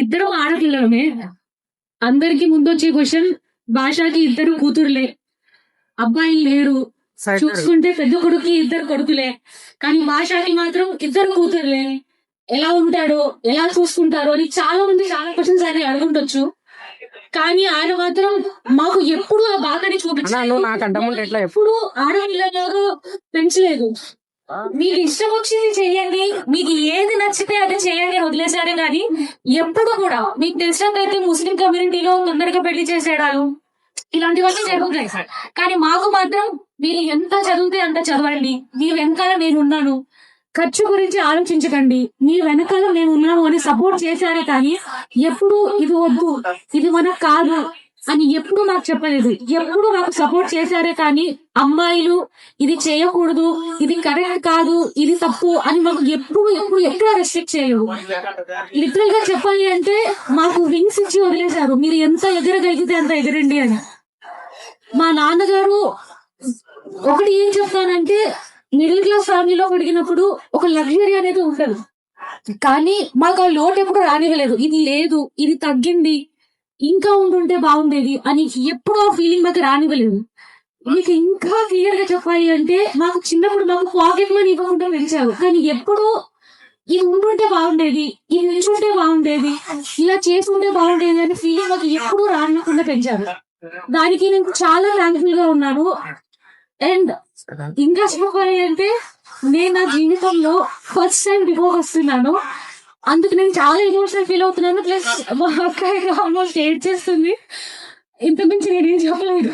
ఇద్దరు ఆడపిల్లలమే. అందరికి ముందొచ్చే క్వశ్చన్, భాషకి ఇద్దరు కూతురులే, అబ్బాయిలు లేరు. చూసుకుంటే పెద్ద కొడుకు ఇద్దరు కొడుకులే, కానీ భాషకి మాత్రం ఇద్దరు కూతురులే. ఎలా ఉంటాడో, ఎలా చూసుకుంటారో అని చాలా మంది చాలా క్వశ్చన్స్ ఆయన అడుగుండొచ్చు. కానీ ఆయన మాత్రం మాకు ఎప్పుడు ఆ బాధని చూపించారు. ఎప్పుడు ఆడపిల్లలాగా పెంచలేదు. మీకు ఇష్టం వచ్చింది చెయ్యండి, మీకు ఏది నచ్చితే అది చేయండి అని వదిలేశారే కానీ ఎప్పుడు కూడా మీకు తెలిసినట్లయితే ముస్లిం కమ్యూనిటీలో తొందరగా పెళ్లి చేసేయడాలు ఇలాంటివన్నీ జరుగుతాయి. కానీ మాకు మాత్రం మీరు ఎంత చదివితే అంత చదవండి, మీ వెనకాల నేనున్నాను, ఖర్చు గురించి ఆలోచించకండి, మీ వెనకాల నేను ఉన్నాను అని సపోర్ట్ చేశారే కానీ ఎప్పుడు ఇది వద్దు, ఇది మనకు కాదు అని ఎప్పుడు నాకు చెప్పలేదు. ఎప్పుడు నాకు సపోర్ట్ చేశారే కానీ అమ్మాయిలు ఇది చేయకూడదు, ఇది కరెక్ట్ కాదు, ఇది తప్పు అని మాకు ఎప్పుడు రెస్ట్రిక్ట్ చేయరు. లిటరల్ గా చెప్పాలి అంటే మాకు వింగ్స్ ఇచ్చి వదిలేశారు, మీరు ఎంత ఎగరగలిగితే అంత ఎగరండి అని. మా నాన్నగారు ఒకటి ఏం చెప్తానంటే, మిడిల్ క్లాస్ ఫ్యామిలీలో అడిగినప్పుడు ఒక లగ్జరీ అనేది ఉండదు, కానీ మాకు ఆ లోటు ఎప్పుడు రానివ్వలేదు. ఇది లేదు, ఇది తగ్గింది, ఇంకా ఉంటుంటే బాగుండేది అని ఎప్పుడు ఆ ఫీలింగ్ మాకు రానివ్వలేదు. మీకు ఇంకా క్లియర్ గా చెప్పాలి అంటే, మాకు చిన్నప్పుడు మాకు పాకెట్ మనీ ఇవ్వకుండా పెంచారు, కానీ ఎప్పుడు ఇది ఉంటుంటే బాగుండేది, ఇది నిల్చుంటే బాగుండేది, ఇలా చేసుకుంటే బాగుండేది అని ఫీలింగ్ మాకు ఎప్పుడు రానివ్వకుండా పెంచారు. దానికి నేను చాలా థ్యాంక్ఫుల్ గా ఉన్నాను. అండ్ ఇంకా చెప్పాలి అంటే, నేను నా జీవితంలో ఫస్ట్ టైం డివోర్స్ వస్తున్నాను, అందుకు నేను చాలా ఎమోషనల్ ఫీల్ అవుతున్నాను. ప్లస్ మా అక్క ఆల్మోస్ట్ ఏడ్ చేస్తుంది. ఇంత మించి నేనేం చెప్పలేదు.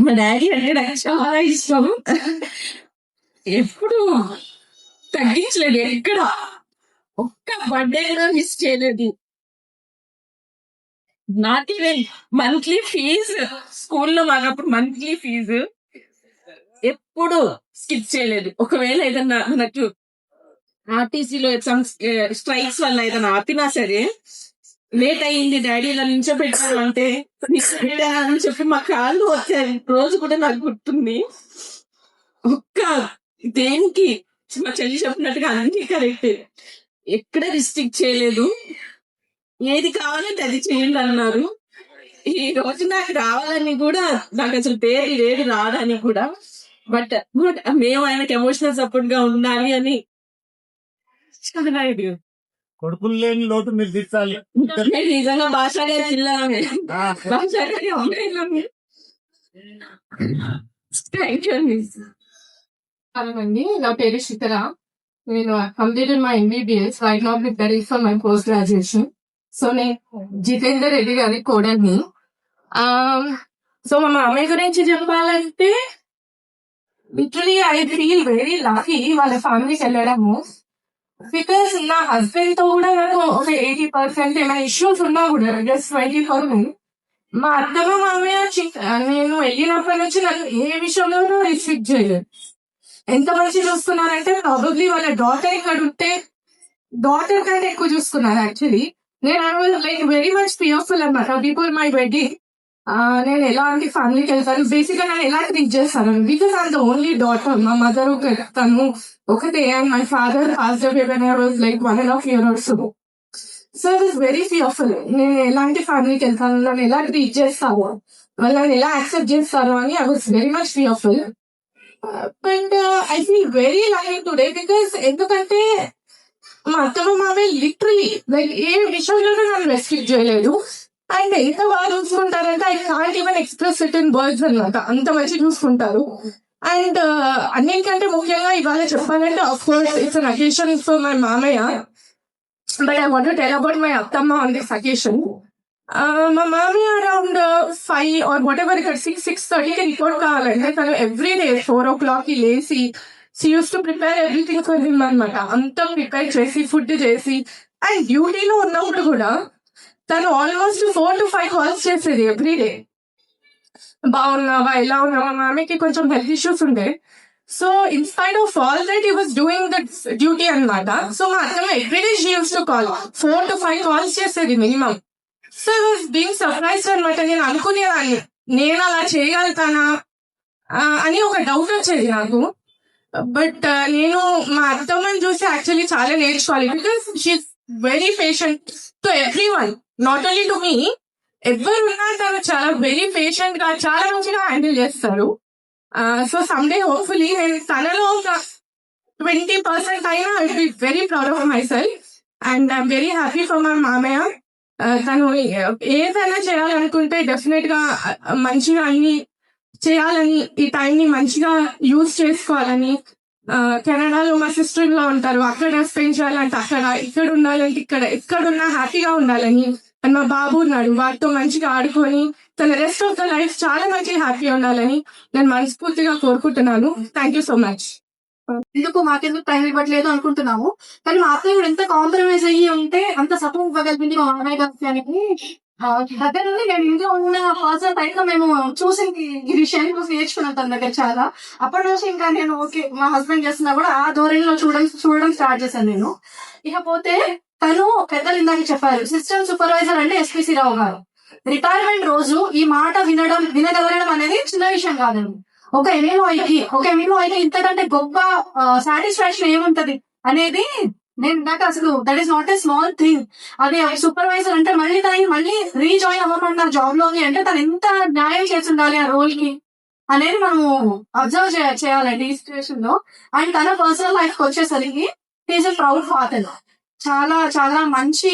మా డాడీ అంటే నాకు చాలా ఇష్టం, ఎప్పుడు తగ్గించలేదు, ఎక్కడ ఒక్క బర్త్డే కూడా మిస్ చేయలేదు. నాట్ ఈవెన్ మంత్లీ ఫీజు, స్కూల్లో మాకప్పుడు మంత్లీ ఫీజు ఎప్పుడు స్కిప్ చేయలేదు. ఒకవేళ ఏదన్నా మనకు ఆర్టీసీలో స్ట్రైక్స్ వల్ల ఏదైనా ఆపినా సరే, లేట్ అయ్యింది డాడీ ఇలా నించోబెట్టాను అంటే అని చెప్పి మా కాళ్ళు వచ్చాయి రోజు కూడా నాకు గుర్తుంది. ఒక్క దేనికి మా చెల్లి చెప్పినట్టుగా అన్ని కరెక్ట్, ఎక్కడ రిస్ట్రిక్ట్ చేయలేదు, ఏది కావాలంటే అది చేయండి అన్నారు. ఈ రోజు నాకు రావాలని కూడా, నాకు అసలు పేరు లేదు రావడానికి కూడా, బట్ మేము ఆయనకి ఎమోషనల్ సపోర్ట్ గా ఉండాలి అని చాలా ఇది. కొడుకులు లేని లోటు మీరు తీర్చాలి. నిజంగా భాషగా పిల్లలమే, భాషగా అమ్మాయిలమే. థ్యాంక్ యూ అండి. అండి, నా పేరు శిఖర. నేను completed my MBBS, right now preparing for my post graduation. So నేను జితేందర్ రెడ్డి గారి కోడల్ని. సో మా మామయ్య గురించి చెప్పాలంటే, literally I feel very lucky వాళ్ళ ఫ్యామిలీకి వెళ్ళడము. బికాస్ నా హస్బెండ్ తో కూడా నాకు ఒక 80% ఏమైనా ఇష్యూస్ ఉన్నా కూడా జస్ట్ 20% మా అత్తమ్మ మామయ్య నేను వెళ్ళినప్పటి నుంచి నన్ను ఏ విషయంలోనూ రిస్ట్రిక్ట్ చేయలేదు. ఎంత మంచి చూస్తున్నారంటే, ప్రాబబ్లీ వాళ్ళ డాటర్ అడిగితే డాటర్ కంటే ఎక్కువ చూస్తున్నారు. యాక్చువల్లీ నేను లైక్ వెరీ మచ్ ఫియర్ఫుల్ అనమాట బిఫోర్ మై వెడ్డింగ్. నేను ఎలాంటి ఫ్యామిలీకి వెళ్తాను, బేసిక్ గా నేను ఎలా ట్రీట్ చేస్తాను, because I the only daughter. మా మదర్ తను ఒకటే, and my father passed away when I was like 1.5 years ago. So I was very fearful. నేను ఎలాంటి ఫ్యామిలీకి వెళ్తాను, నన్ను ఎలా ట్రీట్ చేస్తాను, వాళ్ళని ఎలా యాక్సెప్ట్ చేస్తాను అని I was very much fearful. But I feel very lucky today because, ఎందుకంటే మా అత్తమ్మ మామయ్య లిటరలీ లైక్ ఏ విషయంలోనూ నన్ను రెస్ట్రిక్ట్ చేయలేదు. అండ్ ఎంత బాగా చూసుకుంటారంటే I can't even express it in words అనమాట, అంత మంచి చూసుకుంటారు. అండ్ అన్నిటికంటే ముఖ్యంగా ఇవాళ చెప్పాలంటే, of course it's an occasion for my మామయ్య, but I want to tell about my అత్తమ్మ ఆన్ దిస్ అకేషన్. మా మామయ్య అరౌండ్ 5 or whatever, ఇక్కడ 6:30కి రిపోర్ట్ కావాలంటే తను ఎవ్రీ డే 4 o'clock లేసి she use to prepare everything for him అనమాట. అంతా ప్రిపేర్ చేసి ఫుడ్ చేసి, అండ్ డ్యూటీలో ఉన్నప్పుడు కూడా తను ఆల్మోస్ట్ 4 to 5 కాల్స్ చేసేది ఎవ్రీ డే. బాగున్నావా, ఎలా ఉన్నావా, మామయ్యకి కొంచెం హెల్త్ ఇష్యూస్ ఉండే. So in spite of all that he was doing that duty అనమాట. సో మా అత్తమ్మ everyday she use to call, 4 to 5 calls చేసేది minimum. So I was being surprised అనమాట. నేను అనుకునేదాన్ని, నేను అలా చేయగలుగుతానా అని ఒక డౌట్ వచ్చేది నాకు. బట్ నేను మా అత్తమ్మని చూసి యాక్చువల్లీ చాలా నేర్చుకోవాలి, because she's very patient to every one, not only to me. ఎవరున్నా తను చాలా వెరీ పేషెంట్ గా చాలా మంచిగా హ్యాండిల్ చేస్తారు. సో సమ్డే హోప్ఫుల్లీ నేను తనలో ఒక 20% అయినా I be very proud of my self and I'm very happy for my మామయ్య. తను ఏదైనా చేయాలనుకుంటే డెఫినెట్ గా మంచిగా అన్ని చేయాలని, ఈ టైం ని మంచిగా యూజ్ చేసుకోవాలని. కెనడాలో మా సిస్టర్ ఇన్ లా ఉంటారు, అక్కడ స్పెండ్ చేయాలంటే అక్కడ, ఇక్కడ ఉండాలంటే ఇక్కడ, ఎక్కడున్నా హ్యాపీగా ఉండాలని. అండ్ మా బాబు ఉన్నాడు, వాటితో మంచిగా ఆడుకొని తన రెస్ట్ ఆఫ్ ద లైఫ్ చాలా మంచిగా హ్యాపీగా ఉండాలని నేను మనస్ఫూర్తిగా కోరుకుంటున్నాను. Thank you so much. మాకెందుకు టైం ఇవ్వట్లేదు అనుకుంటున్నాము, కానీ మా అత్తయ్య కూడా ఎంత కాంప్రమైజ్ అయ్యి ఉంటే అంత సపోర్ట్ ఇవ్వగలిగింది మా అన్నయ్య గారికి. దగ్గర నుండి నేను ఇంట్లో ఉన్న పర్సనల్ టైం లో మేము చూసి ఈ విషయాన్ని చూసి నేర్చుకున్నాను తన దగ్గర చాలా. అప్పటి నుంచి ఇంకా నేను ఓకే మా హస్బెండ్ చేస్తున్నా కూడా ఆ ధోరణిలో చూడడం స్టార్ట్ చేశాను నేను. ఇకపోతే తను పెద్దలు ఇందాక చెప్పారు, సిస్టమ్ సూపర్వైజర్ అంటే ఎస్పీసీ రావు గారు. రిటైర్మెంట్ రోజు ఈ మాట వినగలగడం అనేది చిన్న విషయం కాదండి. ఒక ఎంప్లాయీకి ఇంతకంటే గొప్ప సాటిస్ఫాక్షన్ ఏముంటది అనేది నేను నాకు అసలు that is not a small thing. అదే సూపర్వైజర్ అంటే మళ్ళీ రీజాయిన్ అవ్వకుండా జాబ్ లోని అంటే తను ఎంత న్యాయం చేసి ఉండాలి ఆ రోల్ కి అనేది మనము అబ్జర్వ్ చేయాలండి ఈ సిచ్యువేషన్ లో. అండ్ తన పర్సనల్ లైఫ్ కి వచ్చేసరికి ఈజ్ ఎ ప్రౌడ్ ఫాదర్. చాలా చాలా మంచి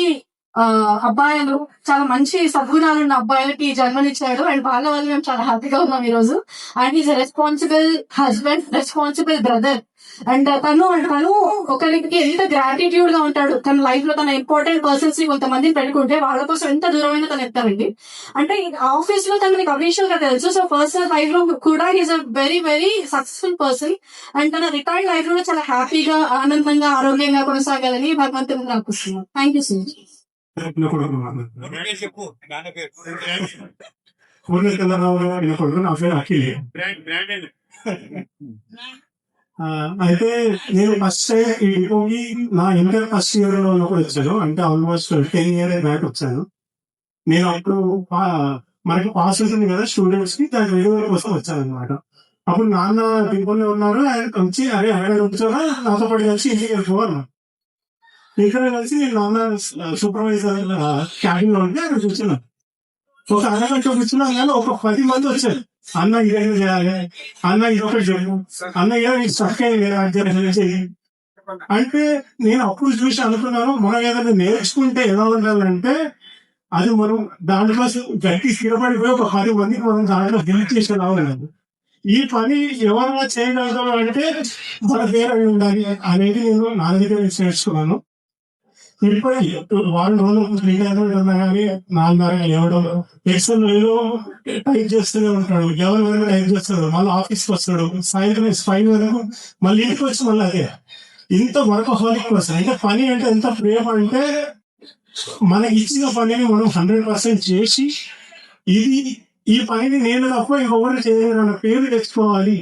అబ్బాయిలు, చాలా మంచి సద్గుణాలు ఉన్న అబ్బాయిలకి జన్మనిచ్చాడు. అండ్ వాళ్ళ వల్ల మేము చాలా హ్యాపీగా ఉన్నాం ఈ రోజు. And is responsible husband, responsible brother. And తను ఒకరికి ఎంత గ్రాటిట్యూడ్ గా ఉంటాడు. తన లైఫ్ లో తన ఇంపార్టెంట్ పర్సన్స్ ని కొంతమందిని పెట్టుకుంటే వాళ్ళ కోసం ఎంత దూరమైన తను ఎత్తారండి. అంటే ఆఫీస్ లో తనకి అఫీషియల్ గా తెలుసు, సో పర్సనల్ లైఫ్ లో కూడా is a very very successful person. And తన రిటైర్డ్ లైఫ్ లో చాలా హ్యాపీగా, ఆనందంగా, ఆరోగ్యంగా కొనసాగాలని భగవంతుని ప్రార్థిస్తున్నాను. Thank you so much. అయితే నేను ఫస్ట్ ఈ డిపోకి నా ఇంటర్ ఫస్ట్ ఇయర్ లో ఉన్నప్పుడు వచ్చాను, అంటే ఆల్మోస్ట్ 10 years బ్యాక్ వచ్చాను. నేను అప్పుడు మనకి పాస్ ఉంటుంది కదా స్టూడెంట్స్ కి, దాని రెన్యువల్ కోసం వచ్చాను అనమాట. అప్పుడు నాన్న డిపోలో ఉన్నారు, ఆయన వచ్చి అరే ఆయన వచ్చారా నాతో పాటు కలిసి ఇంటికి వెళ్ళిపోవాలి. ఇక్కడ కలిసి నేను నాన్న సూపర్వైజర్ క్యాబిన్ లో ఉంటే అక్కడ కూర్చున్నాను. ఒక అరగంట కూర్చున్నాను కానీ ఒక 10 మంది వచ్చారు. అన్న ఇదేం చేయాలి, అన్న ఇదొకటి చెప్పు, అన్న ఏదో స్టక్ అయ్యి. అంటే నేను అప్పుడు చూసి అనుకున్నాను, మనం ఏదైనా నేర్చుకుంటే ఎలా ఉండాలంటే అది మనం దాంట్లో గట్టి స్థిరపడిపోయి ఒక 10 మందికి మనం దాంట్లో హెల్ప్ చేసేలా ఉండాలి. ఈ పని ఎవరైనా చేయగలుగుతాం అంటే మన పేరు ఉండాలి అనేది నేను నా దగ్గర నేర్చుకున్నాను. ఇప్పుడు వాళ్ళు రోజు 3 ఉన్నా కానీ 4:30 లేవడం, ఎక్సెల్ ఏదో టైప్ చేస్తూనే ఉంటాడు, ఎవరు టైప్ చేస్తాడు, మళ్ళీ ఆఫీస్కి వస్తాడు, సాయంత్రం 5 వరకు మళ్ళీ ఇంటికి వచ్చి మళ్ళీ అదే. ఇంత వర్కహాలిక్ వస్తుంది. అంటే పని అంటే ఎంత ప్రేమ అంటే మనకి ఇచ్చిన పనిని మనం 100% చేసి ఈ పనిని నేను తప్ప ఇంకొకరు చేయలేని పేరు తెచ్చుకోవాలి.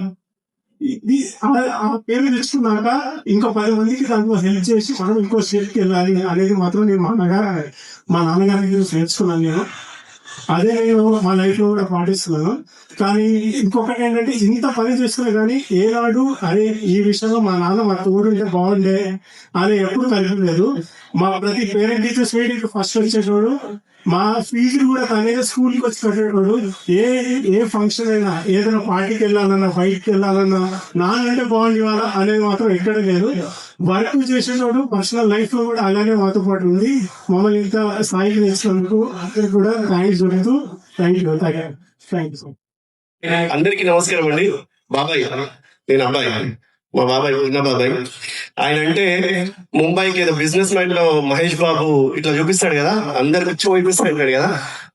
ఆ పేరు తెచ్చుకున్నాక ఇంకా 10 మందికి దాంట్లో హెల్ప్ చేసి మనం ఇంకో స్టేట్కి వెళ్ళాలి అనేది మాత్రం నేను మా నాన్నగారికి నేర్చుకున్నాను. నేను అదే నేను మా లైఫ్ లో కూడా పాటిస్తున్నాను. కానీ ఇంకొకటి ఏంటంటే ఇంత పని చేస్తున్నా కానీ ఏనాడు అరే ఈ విషయంలో మా నాన్న మా తోడు ఉంటే బాగుండే అని ఎప్పుడు కలిపలేదు. మా ప్రతి పేరెంట్ టీచర్స్ మీటింగ్ ఫస్ట్ వచ్చేటోడు, మా ఫీజులు కూడా తనే స్కూల్కి వచ్చి కట్టేటోడు. ఏ ఫంక్షన్ అయినా, ఏదైనా పార్టీకి వెళ్ళాలన్నా, బయటికి వెళ్ళాలన్నా నానంటే బాగుంది వాళ్ళ అనేది మాత్రం ఎక్కడ లేదు. వర్క్ చేసేటోడు పర్సనల్ లైఫ్ లో కూడా అలానే మాతో పాటు ఉంది. మమ్మల్ని ఇంత స్థాయికి తెచ్చినందుకు అందరికి కూడా థ్యాంక్స్ చెబుతూ థ్యాంక్ యూ. అందరికీ నమస్కారం అండి. బాబాయ్, నేను అబ్బాయి, మా బాబాయ్ ఉన్న బాబాయ్. ఆయన అంటే ముంబైకి ఏదో బిజినెస్ మ్యాన్ లో మహేష్ బాబు ఇట్లా చూపిస్తాడు కదా, అందరికి వచ్చి చూపిస్తాడు కదా.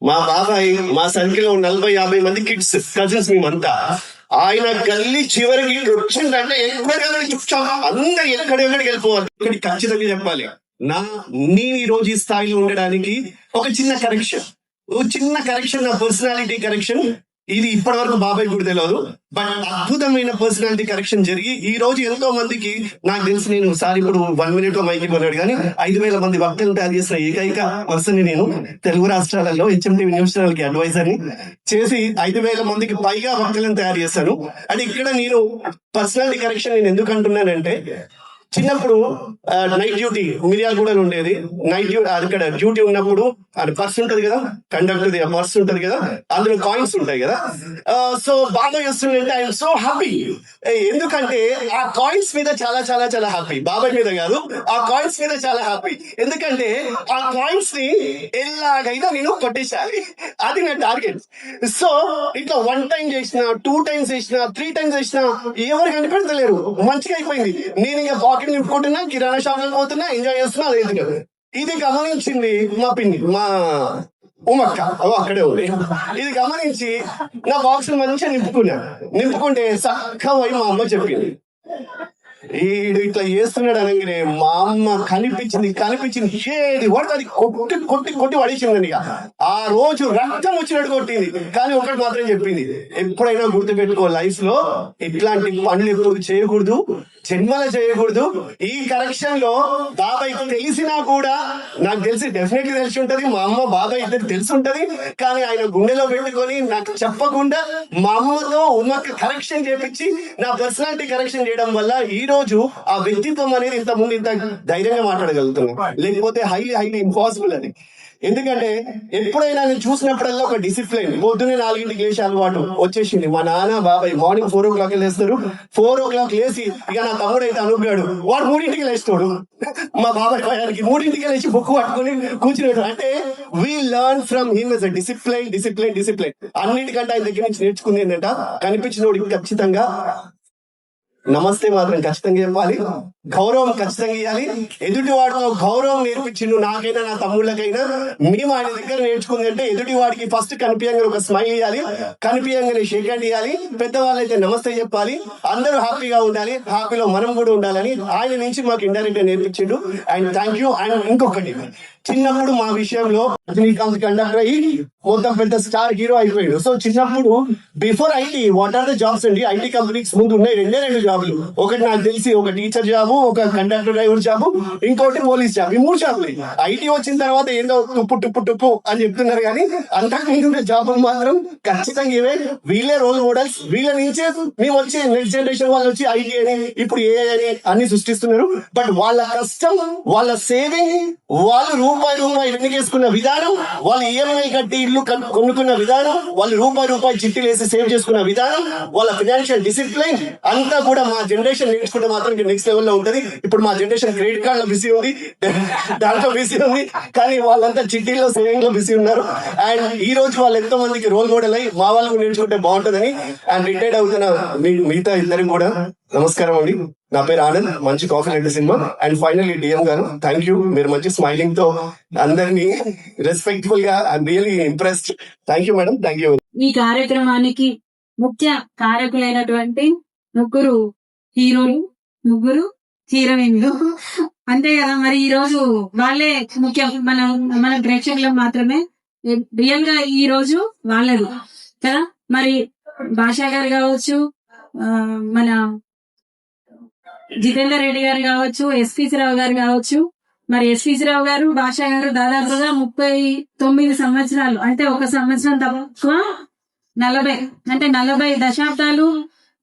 మా బాబాయ్ మా సర్కిల్ లో 40-50 మంది కిడ్స్ కజిన్స్ మేమంతా. ఆయన గల్లీ చివరికి వచ్చిందంటే ఎక్కడికి చూస్తాం, అందరు ఎక్కడెక్కడికి వెళ్ళిపోవాలి. ఇక్కడికి ఖచ్చితంగా చెప్పాలి, నేను ఈ రోజు ఈ స్థాయిలో ఉండడానికి ఒక చిన్న కరెక్షన్, నా పర్సనాలిటీ కరెక్షన్ ఇది ఇప్పటి వరకు బాబాయ్ కూడా తెలియదు. బట్ అద్భుతమైన పర్సనాలిటీ కరెక్షన్ జరిగి ఈ రోజు ఎంతో మందికి, నాకు తెలిసి నేను సార్ ఇప్పుడు 1 minute లో మైకి కొన్నాడు కానీ 5,000 మంది భక్తులను తయారు చేసిన ఏకైక పర్సన్ నేను తెలుగు రాష్ట్రాలలో HMTV న్యూస్ ఛానల్ కి అడ్వైజర్ ని చేసి 5,000 మందికి పైగా భక్తులను తయారు చేశాను. అంటే ఇక్కడ నేను పర్సనాలిటీ కరెక్షన్ నేను ఎందుకు అంటున్నానంటే, చిన్నప్పుడు నైట్ డ్యూటీ మిర్యాలగూడలో ఉండేది. నైట్ డ్యూటీ అక్కడ డ్యూటీ ఉన్నప్పుడు అది పర్స్ ఉంటది కదా, కండక్టర్ పర్స్ ఉంటది కదా, అందులో కాయిన్స్ ఉంటాయి కదా. సో బాబాయ్ వస్తుందంటే ఐఎమ్ సో హ్యాపీ. ఎందుకంటే ఆ కాయిన్స్ మీద చాలా చాలా చాలా హ్యాపీ. బాబాయ్ మీద కాదు, ఆ కాయిన్స్ మీద చాలా హ్యాపీ. ఎందుకంటే ఆ కాయిన్స్ ని ఎలాగైనా నేను కొట్టేసాలి, అది నా టార్గెట్. సో ఇట్లా 1 time చేసిన, 2 times చేసిన, 3 times చేసిన ఎవరు కనిపెడతలేరు. మంచిగా అయిపోయింది. నేను ఇంకా పాకెట్ నింపుకుంటున్నా, కిరాణా షాప్ లో పోతున్నా, ఎంజాయ్ చేస్తున్నా. అదే కదా ఇది గమనించింది మా పిన్ని, మా ఉమక్క అక్కడే ఉంది. ఇది గమనించి నా బాక్స్ మంచిగా నింపుకుంటే చక్కగా పోయి మా అమ్మ చెప్పింది, ఈడు ఇట్లా చేస్తున్నాడు అనగానే మా అమ్మ కనిపించింది ఏది వాడు అది కొట్టి పడేసిందండి. ఆ రోజు రక్తం వచ్చినట్టు కొట్టింది. కానీ ఒకటి మాత్రం చెప్పింది, ఎప్పుడైనా గుర్తుపెట్టుకో, లైఫ్ లో ఇట్లాంటి పనులు ఎప్పుడు చేయకూడదు, జన్మలో చేయకూడదు. ఈ కరెక్షన్ లో బాబాయ్ తెలిసినా కూడా, నాకు తెలిసి డెఫినెట్లీ తెలిసి ఉంటది, మా అమ్మ బాబాయ్ ఇద్దరు తెలిసి ఉంటది. కానీ ఆయన గుండెలో పెట్టుకొని నాకు చెప్పకుండా మా అమ్మతో ఉన్న కరెక్షన్ చేపించి నా పర్సనాలిటీ కరెక్షన్ చేయడం వల్ల ఈ రోజు ఆ వ్యక్తిత్వం అనేది ఇంత ముందు ఇంత ధైర్యంగా మాట్లాడగలుగుతున్నాం. లేకపోతే హైలీ ఇంపాసిబుల్ అది. ఎందుకంటే ఎప్పుడైనా నేను చూసినప్పుడల్లా ఒక డిసిప్లిన్, పొద్దున్నే 4 లేచి అలవాటు వచ్చేసింది. మా నాన్న బాబాయ్ మార్నింగ్ 4 o'clock లేస్తారు. 4 o'clock లేచి ఇక నా తమ్ముడు అయితే అనుకున్నాడు, వాడు 3 లేస్తాడు. మా బాబాయ్ భయానికి 3 లేచి బుక్ పట్టుకుని కూర్చున్నాడు. అంటే we learn from him as discipline. అన్నిటికంటే ఆయన దగ్గర నుంచి నేర్చుకుంది ఏంటంట, కనిపించినోడికి ఖచ్చితంగా నమస్తే మాత్రం ఖచ్చితంగా చెప్పాలి, గౌరవం ఖచ్చితంగా ఇవ్వాలి. ఎదుటి వాడితో గౌరవం నేర్పించిండు నాకైనా నా తమ్ముళ్ళకైనా. మేము ఆయన దగ్గర నేర్చుకుంది అంటే ఎదుటి వాడికి ఫస్ట్ కనిపించగానే ఒక స్మైల్ ఇవ్వాలి, కనిపించగానే షేక్ హ్యాండ్ ఇవ్వాలి, పెద్దవాళ్ళైతే నమస్తే చెప్పాలి, అందరూ హ్యాపీగా ఉండాలి, హ్యాపీలో మనం కూడా ఉండాలని ఆయన నుంచి మాకు ఇండైరెక్ట్ గా నేర్పించిండు. And thank you. అండ్ ఇంకొకటి, చిన్నప్పుడు మా విషయంలో రజనీకాంత్ కండక్టర్ అయ్యి మొత్తం పెద్ద స్టార్ హీరో అయిపోయాడు. సో చిన్నప్పుడు before IT what are the jobs అండి, ఐటీ కంపెనీస్ ముందు ఉన్నాయి 2 జాబ్లు. ఒకటి నాకు తెలిసి ఒక టీచర్ జాబు, ఒక కండక్టర్ డ్రైవర్ జాబు, ఇంకోటి పోలీస్ జాబ్. ఈ 3 జాబ్లు. ఐటీ వచ్చిన తర్వాత ఏదో టుప్పు అని చెప్తున్నారు కానీ అంతకు జాబులు మాత్రం ఖచ్చితంగా ఇవే. వీళ్ళే రోల్ మోడల్స్. వీళ్ళ నుంచే మేము వచ్చి నెక్స్ట్ జనరేషన్ వాళ్ళు వచ్చి ఐటీ అని, ఇప్పుడు ఏ అని అన్ని సృష్టిస్తున్నారు. బట్ వాళ్ళ కష్టం, వాళ్ళ సేవింగ్, వాళ్ళు రూపాయి వెనకేసుకున్న విధానం, వాళ్ళు ఈఎంఐ కట్టి ఇల్లు కొనుక్కున్న విధానం, వాళ్ళు రూపాయి చిట్టీలు వేసి సేవ్ చేసుకున్న విధానం, వాళ్ళ ఫైనాన్షియల్ డిసిప్లిన్ అంతా కూడా మా జనరేషన్ నేర్చుకుంటే మాత్రం నెక్స్ట్ లెవెల్ లో ఉంటది. ఇప్పుడు మా జనరేషన్ క్రెడిట్ కార్డ్ లో బిజీ ఉంది, దాంట్లో బిజీ ఉంది, కానీ వాళ్ళంతా చిట్టీలో సేవింగ్ లో బిజీ ఉన్నారు. అండ్ ఈ రోజు వాళ్ళు ఎంతో మందికి రోల్ మోడల్ అయ్యి మా వాళ్ళకు నేర్చుకుంటే బాగుంటుందని. అండ్ రిటైర్డ్ అవుతున్న మిగతా ఇద్దరికి కూడా నమస్కారం అండి. నా పేరు ఆనంద్, మంచి కాఫీ లాంటి సినిమా. అండ్ ఫైనల్లీ డిఎం గారు థ్యాంక్ యూ. మీరు మంచి స్మైలింగ్ తో అందరినీ రెస్పెక్ట్ఫుల్ గా I'm really impressed. Thank you madam, thank you. ఈ కార్యక్రమానికి ముఖ్య కారకులైనటువంటి 3 హీరోలు, 3 హీరోయిన్లు అంతే కదా. మరి ఈ రోజు వాళ్ళే ముఖ్యం, మన ప్రేక్షకులకు మాత్రమే. రియల్ గా ఈ రోజు వాళ్ళది కదా. మరి భాషా గారు కావచ్చు, మన జితేందర్ రెడ్డి గారు కావచ్చు, ఎస్పీసీ రావు గారు కావచ్చు. మరి ఎస్పీసీ రావు గారు, భాషా గారు దాదాపుగా 39 సంవత్సరాలు, అంటే 1 సంవత్సరం తక్కువ 40 దశాబ్దాలు.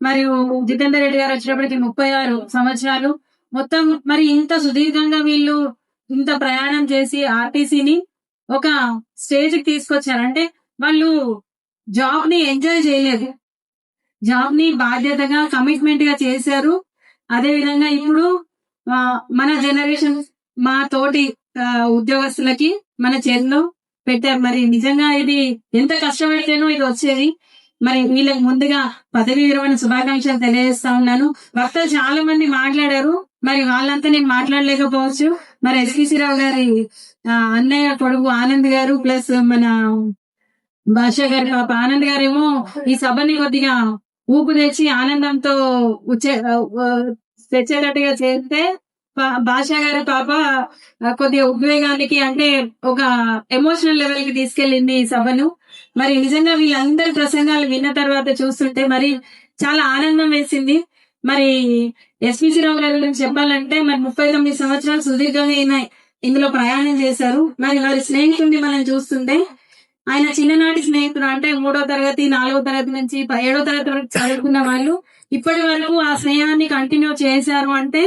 మరియు జితేందర్ రెడ్డి గారు వచ్చేటప్పటికి 36 సంవత్సరాలు మొత్తం. మరి ఇంత సుదీర్ఘంగా వీళ్ళు ఇంత ప్రయాణం చేసి ఆర్టీసీని ఒక స్టేజ్ కి తీసుకొచ్చారు. అంటే వాళ్ళు జాబ్ ని ఎంజాయ్ చేయలేదు, జాబ్ ని బాధ్యతగా కమిట్మెంట్ గా చేశారు. అదే విధంగా ఇప్పుడు మన జనరేషన్, మా తోటి ఉద్యోగస్తులకి మన చేతిలో పెట్టారు. మరి నిజంగా ఇది ఎంత కష్టపడితేనో ఇది వచ్చేది. మరి వీళ్ళకి ముందుగా పదవి విరమణ శుభాకాంక్షలు తెలియజేస్తా ఉన్నాను. వక్తలు చాలా మంది మాట్లాడారు, మరి వాళ్ళంతా నేను మాట్లాడలేకపోవచ్చు. మరి ఎస్పీసీ రావు గారి అన్నయ్య కొడుకు ఆనంద్ గారు ప్లస్ మన భాషా గారి పాప ఆనంద్ గారేమో ఈ సభని కొద్దిగా ఊపు తెచ్చి ఆనందంతో తెచ్చేటట్టుగా చేస్తే భాషా గారి పాప కొద్దిగా ఉద్వేగానికి అంటే ఒక ఎమోషనల్ లెవెల్ కి తీసుకెళ్ళింది ఈ సభను. మరి నిజంగా వీళ్ళందరి ప్రసంగాలు విన్న తర్వాత చూస్తుంటే మరి చాలా ఆనందం వేసింది. మరి ఎస్విసి రావు గారి గురించి చెప్పాలంటే మరి 39 సంవత్సరాలు సుదీర్ఘంగా ఈయన ఇందులో ప్రయాణం చేశారు. మరి వారి స్నేహితుడిని మనం చూస్తుంటే ఆయన చిన్ననాటి స్నేహితుడు అంటే 3వ తరగతి 4వ తరగతి నుంచి 17వ తరగతి వరకు చదువుకున్న వాళ్ళు ఇప్పటి వరకు ఆ స్నేహాన్ని కంటిన్యూ చేశారు అంటే